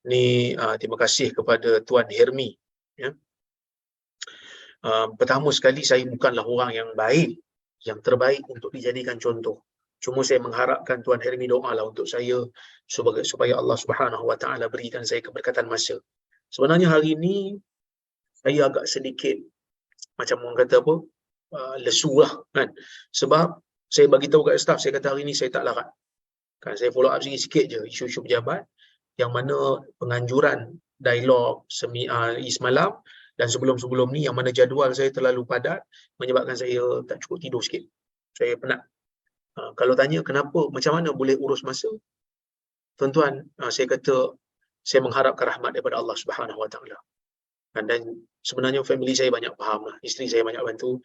Ni terima kasih kepada Tuan Hermi. Ya. Pertama sekali, saya bukanlah orang yang baik, yang terbaik untuk dijadikan contoh. Cuma saya mengharapkan Tuan Hermi doalah untuk saya supaya Allah Subhanahu Wa Taala berikan saya keberkatan masa. Sebenarnya hari ini saya agak sedikit macam orang kata apa, lesu lah kan. Sebab saya bagi tahu kat staff, saya kata hari ini saya tak larat. Kan, saya follow up sikit-sikit je isu-isu pejabat yang mana penganjuran dialog semalam dan sebelum-sebelum ni yang mana jadual saya terlalu padat menyebabkan saya tak cukup tidur sikit. Saya penat. Kalau tanya kenapa, macam mana boleh urus masa? Tuan-tuan, saya kata saya mengharapkan rahmat daripada Allah Subhanahu Wa Taala. Dan sebenarnya family saya banyak faham lah. Isteri saya banyak bantu.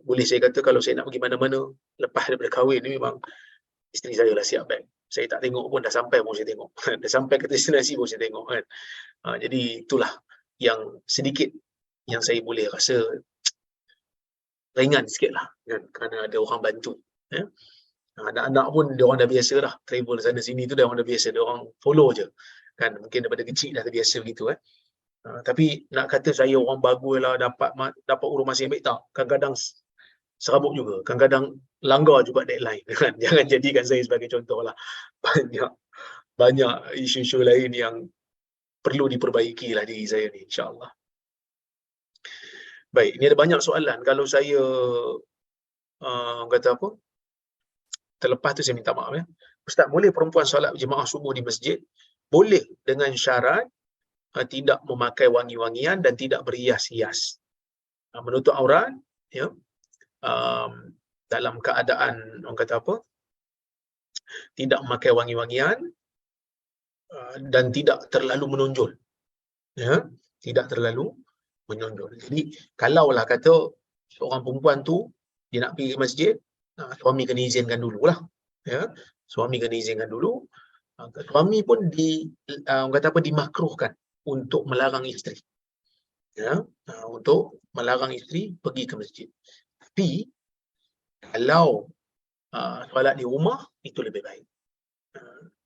Boleh saya kata kalau saya nak pergi mana-mana lepas daripada kahwin ni, memang isteri saya lah siap beg. Saya tak tengok pun dah sampai pun saya tengok. Dah sampai ke destinasi pun saya tengok kan. Jadi itulah yang sedikit yang saya boleh rasa ringan sikit lah kan, kerana ada orang bantu. Ya. Anak-anak pun dia orang dah biasa dah travel sana sini tu, dia orang dah biasa, dia orang follow je kan, mungkin daripada kecil dah terbiasa begitu kan. Tapi nak kata saya orang bagus lah, dapat urus masa yang baik, tak. Kadang-kadang serabut juga, kadang-kadang langgar juga deadline kan. Jangan jadikan saya sebagai contoh lah. Banyak isu-isu lain yang perlu diperbaiki lah diri saya ni, insya-Allah. Baik, ini ada banyak soalan. Kalau saya kata apa, terlepas tu saya minta maaf ya. Ustaz, boleh perempuan solat jemaah subuh di masjid? Boleh, dengan syarat tidak memakai wangi-wangian dan tidak berhias-hias. Menutup aurat ya, dalam keadaan orang kata apa, tidak memakai wangi-wangian dan tidak terlalu menonjol. Ya, tidak terlalu menonjol. Jadi kalaulah kata seorang perempuan tu dia nak pergi ke masjid, suami kena izinkan dululah. Ya, suami kena izinkan dulu. Suami pun orang kata apa, dimakruhkan untuk melarang isteri. Ya, untuk melarang isteri pergi ke masjid. Tapi kalau solat di rumah itu lebih baik.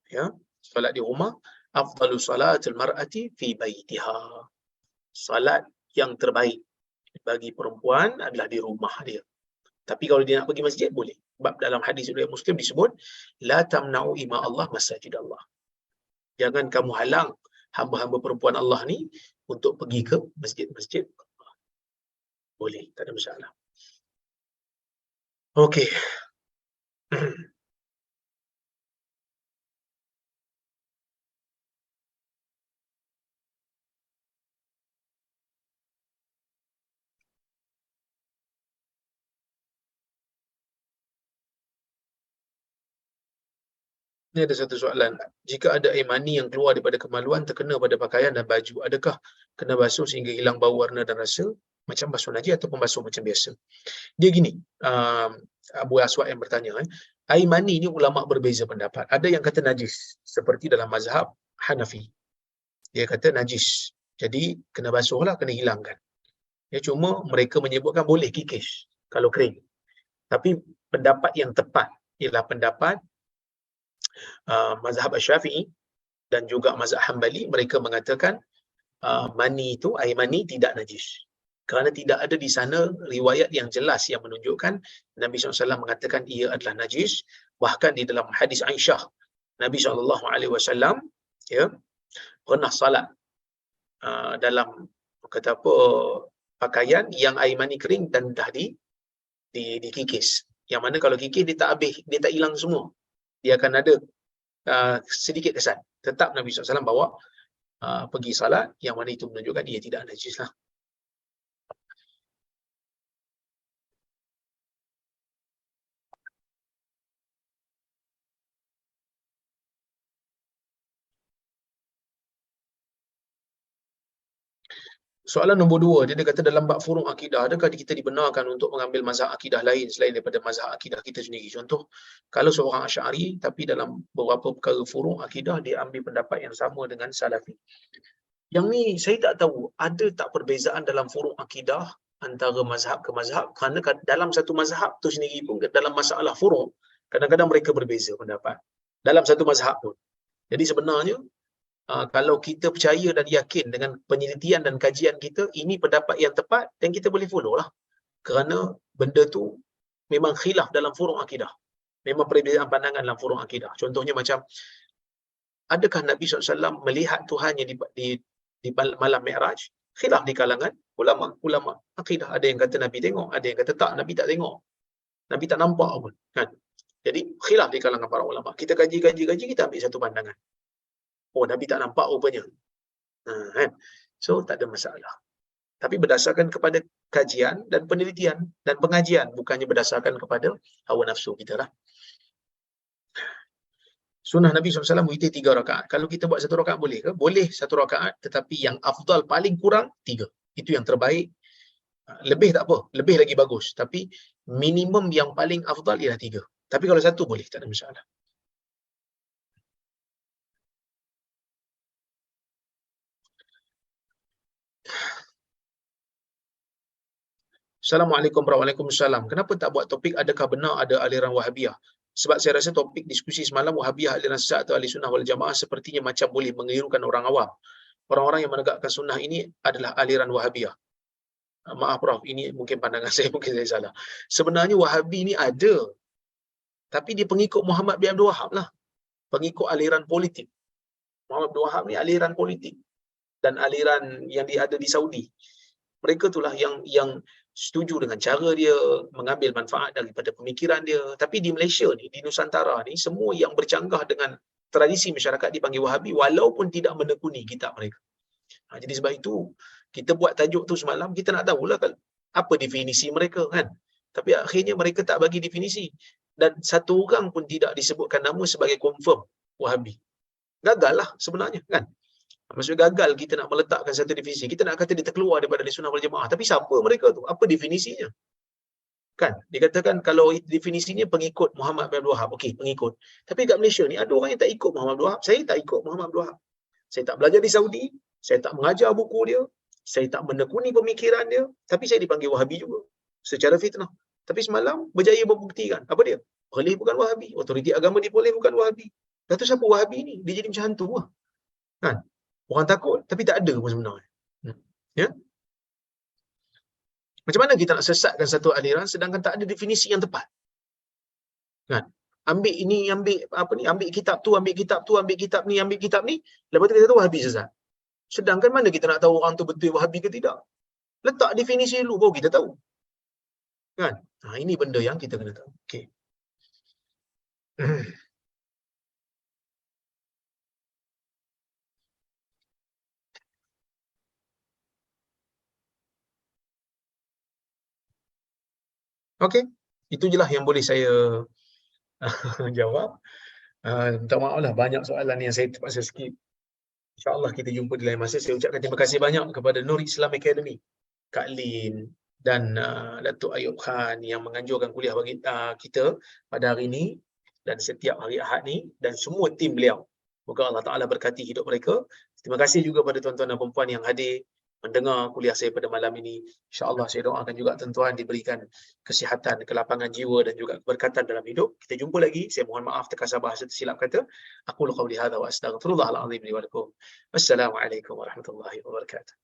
Ya, solat di rumah, afdalu salatil mar'ati fi baitiha. Salat yang terbaik bagi perempuan adalah di rumah dia. Tapi kalau dia nak pergi masjid boleh. Sebab dalam hadis riwayat Muslim disebut la tamna'u ima Allah masajid Allah. Jangan kamu halang hamba-hamba perempuan Allah ni untuk pergi ke masjid-masjid. Boleh, tak ada masalah. Okey. Ini ada satu soalan. Jika ada air mani yang keluar daripada kemaluan terkena pada pakaian dan baju, adakah kena basuh sehingga hilang bau, warna dan rasa? Macam basuh najis ataupun basuh macam biasa? Dia gini, Abu Aswad yang bertanya, air mani ni ulama berbeza pendapat. Ada yang kata najis, seperti dalam mazhab Hanafi. Dia kata najis. Jadi kena basuhlah, kena hilangkan. Ya, cuma mereka menyebutkan boleh kikis kalau kering. Tapi pendapat yang tepat ialah pendapat mazhab Syafi'i dan juga mazhab Hanbali. Mereka mengatakan mani itu, air mani tidak najis. Kerana tidak ada di sana riwayat yang jelas yang menunjukkan Nabi SAW mengatakan ia adalah najis. Bahkan di dalam hadis Aisyah, Nabi SAW ya, pernah salat dalam kata apa, pakaian yang air mani kering dan dah dikikis. Yang mana kalau kikis dia tak habis, dia tak hilang semua. Dia akan ada sedikit kesan. Tetap Nabi SAW bawa pergi salat, yang mana itu menunjukkan ia tidak najis lah. Soalan nombor 2, dia kata dalam bab furung akidah, adakah kita dibenarkan untuk mengambil mazhab akidah lain selain daripada mazhab akidah kita sendiri? Contoh, kalau seorang Asy'ari tapi dalam beberapa perkara furung akidah dia ambil pendapat yang sama dengan Salafi. Yang ni saya tak tahu ada tak perbezaan dalam furung akidah antara mazhab ke mazhab, kerana dalam satu mazhab tu sendiri pun dalam masalah furung kadang-kadang mereka berbeza pendapat dalam satu mazhab pun. Jadi sebenarnya kalau kita percaya dan yakin dengan penelitian dan kajian kita, ini pendapat yang tepat dan kita boleh follow lah. Kerana benda tu memang khilaf dalam furung akidah. Memang perbezaan pandangan dalam furung akidah. Contohnya macam, adakah Nabi SAW melihat Tuhannya di malam Mi'raj? Khilaf di kalangan ulama akidah. Ada yang kata Nabi tengok, ada yang kata tak, Nabi tak tengok. Nabi tak nampak pun. Kan? Jadi khilaf di kalangan para ulama. Kita kaji, kita ambil satu pandangan. Oh, Nabi tak nampak rupanya. Kan? So, tak ada masalah. Tapi berdasarkan kepada kajian dan penelitian dan pengajian, bukannya berdasarkan kepada hawa nafsu kita lah. Sunnah Nabi SAW witir 3 rakaat. Kalau kita buat 1 rakaat boleh ke? Boleh 1 rakaat, tetapi yang afdal paling kurang 3. Itu yang terbaik. Lebih tak apa, lebih lagi bagus. Tapi minimum yang paling afdal ialah 3. Tapi kalau 1 boleh, tak ada masalah. Assalamualaikum warahmatullahi wabarakatuh. Kenapa tak buat topik adakah benar ada aliran Wahabiyah? Sebab saya rasa topik diskusi semalam Wahabiyah aliran sesat atau ahli sunnah wal jamaah sepertinya macam boleh mengelirukan orang awam. Orang-orang yang menegakkan sunnah ini adalah aliran Wahabiyah. Maaf Prof, ini mungkin pandangan saya, mungkin saya salah. Sebenarnya Wahabi ni ada, tapi dia pengikut Muhammad bin Abdul Wahab lah. Pengikut aliran politik. Muhammad bin Abdul Wahab ni aliran politik. Dan aliran yang ada di Saudi. Mereka itulah yang setuju dengan cara dia, mengambil manfaat daripada pemikiran dia. Tapi di Malaysia ni, di Nusantara ni, semua yang bercanggah dengan tradisi masyarakat dipanggil Wahabi walaupun tidak menekuni kitab mereka. Jadi sebab itu, kita buat tajuk tu semalam, kita nak tahulah apa definisi mereka kan. Tapi akhirnya mereka tak bagi definisi. Dan satu orang pun tidak disebutkan nama sebagai confirm Wahabi. Gagal lah sebenarnya kan. Maksudnya gagal kita nak meletakkan satu definisi. Kita nak kata dia terkeluar daripada Ahli Sunnah wal Jamaah. Tapi siapa mereka tu? Apa definisinya? Kan? Dikatakan kalau definisinya pengikut Muhammad bin Abdul Wahab. Okey, pengikut. Tapi kat Malaysia ni ada orang yang tak ikut Muhammad bin Abdul Wahab. Saya tak ikut Muhammad bin Abdul Wahab. Saya tak belajar di Saudi, saya tak mengajar buku dia, saya tak menekuni pemikiran dia, tapi saya dipanggil Wahabi juga secara fitnah. Tapi semalam berjaya membuktikan apa dia? Boleh bukan Wahabi. Otoriti agama dia boleh bukan Wahabi. Lepas tu siapa Wahabi ni? Dia jadi macam hantu lah. Kan? Orang takut tapi tak ada pun sebenarnya. Ya? Macam mana kita nak sesatkan satu aliran sedangkan tak ada definisi yang tepat? Kan? Ambil ini, ambil apa ni, ambil kitab tu, ambil kitab tu, ambil kitab ni, ambil kitab ni, lepas tu kita tahu Wahabi sesat. Sedangkan mana kita nak tahu orang tu betul Wahabi ke tidak? Letak definisi dulu baru kita tahu. Kan? Ini benda yang kita kena tahu. Okey. Okey. Itu je lah yang boleh saya jawab. Minta maaf lah banyak soalan yang saya terpaksa skip. InsyaAllah kita jumpa di lain masa. Saya ucapkan terima kasih banyak kepada Nur Islam Academy, Kak Lin dan Datuk Ayub Khan yang menganjurkan kuliah bagi kita pada hari ini dan setiap hari Ahad ni, dan semua tim beliau. Moga Allah Ta'ala berkati hidup mereka. Terima kasih juga pada tuan-tuan dan perempuan yang hadir mendengar kuliah saya pada malam ini. InsyaAllah saya doakan juga tuan-tuan diberikan kesihatan, kelapangan jiwa dan juga keberkatan dalam hidup. Kita jumpa lagi. Saya mohon maaf terkasar bahasa tersilap kata. Aku qawli hadza wa astaghfirullahal azim li wa lakum. Wassalamualaikum warahmatullahi wabarakatuh.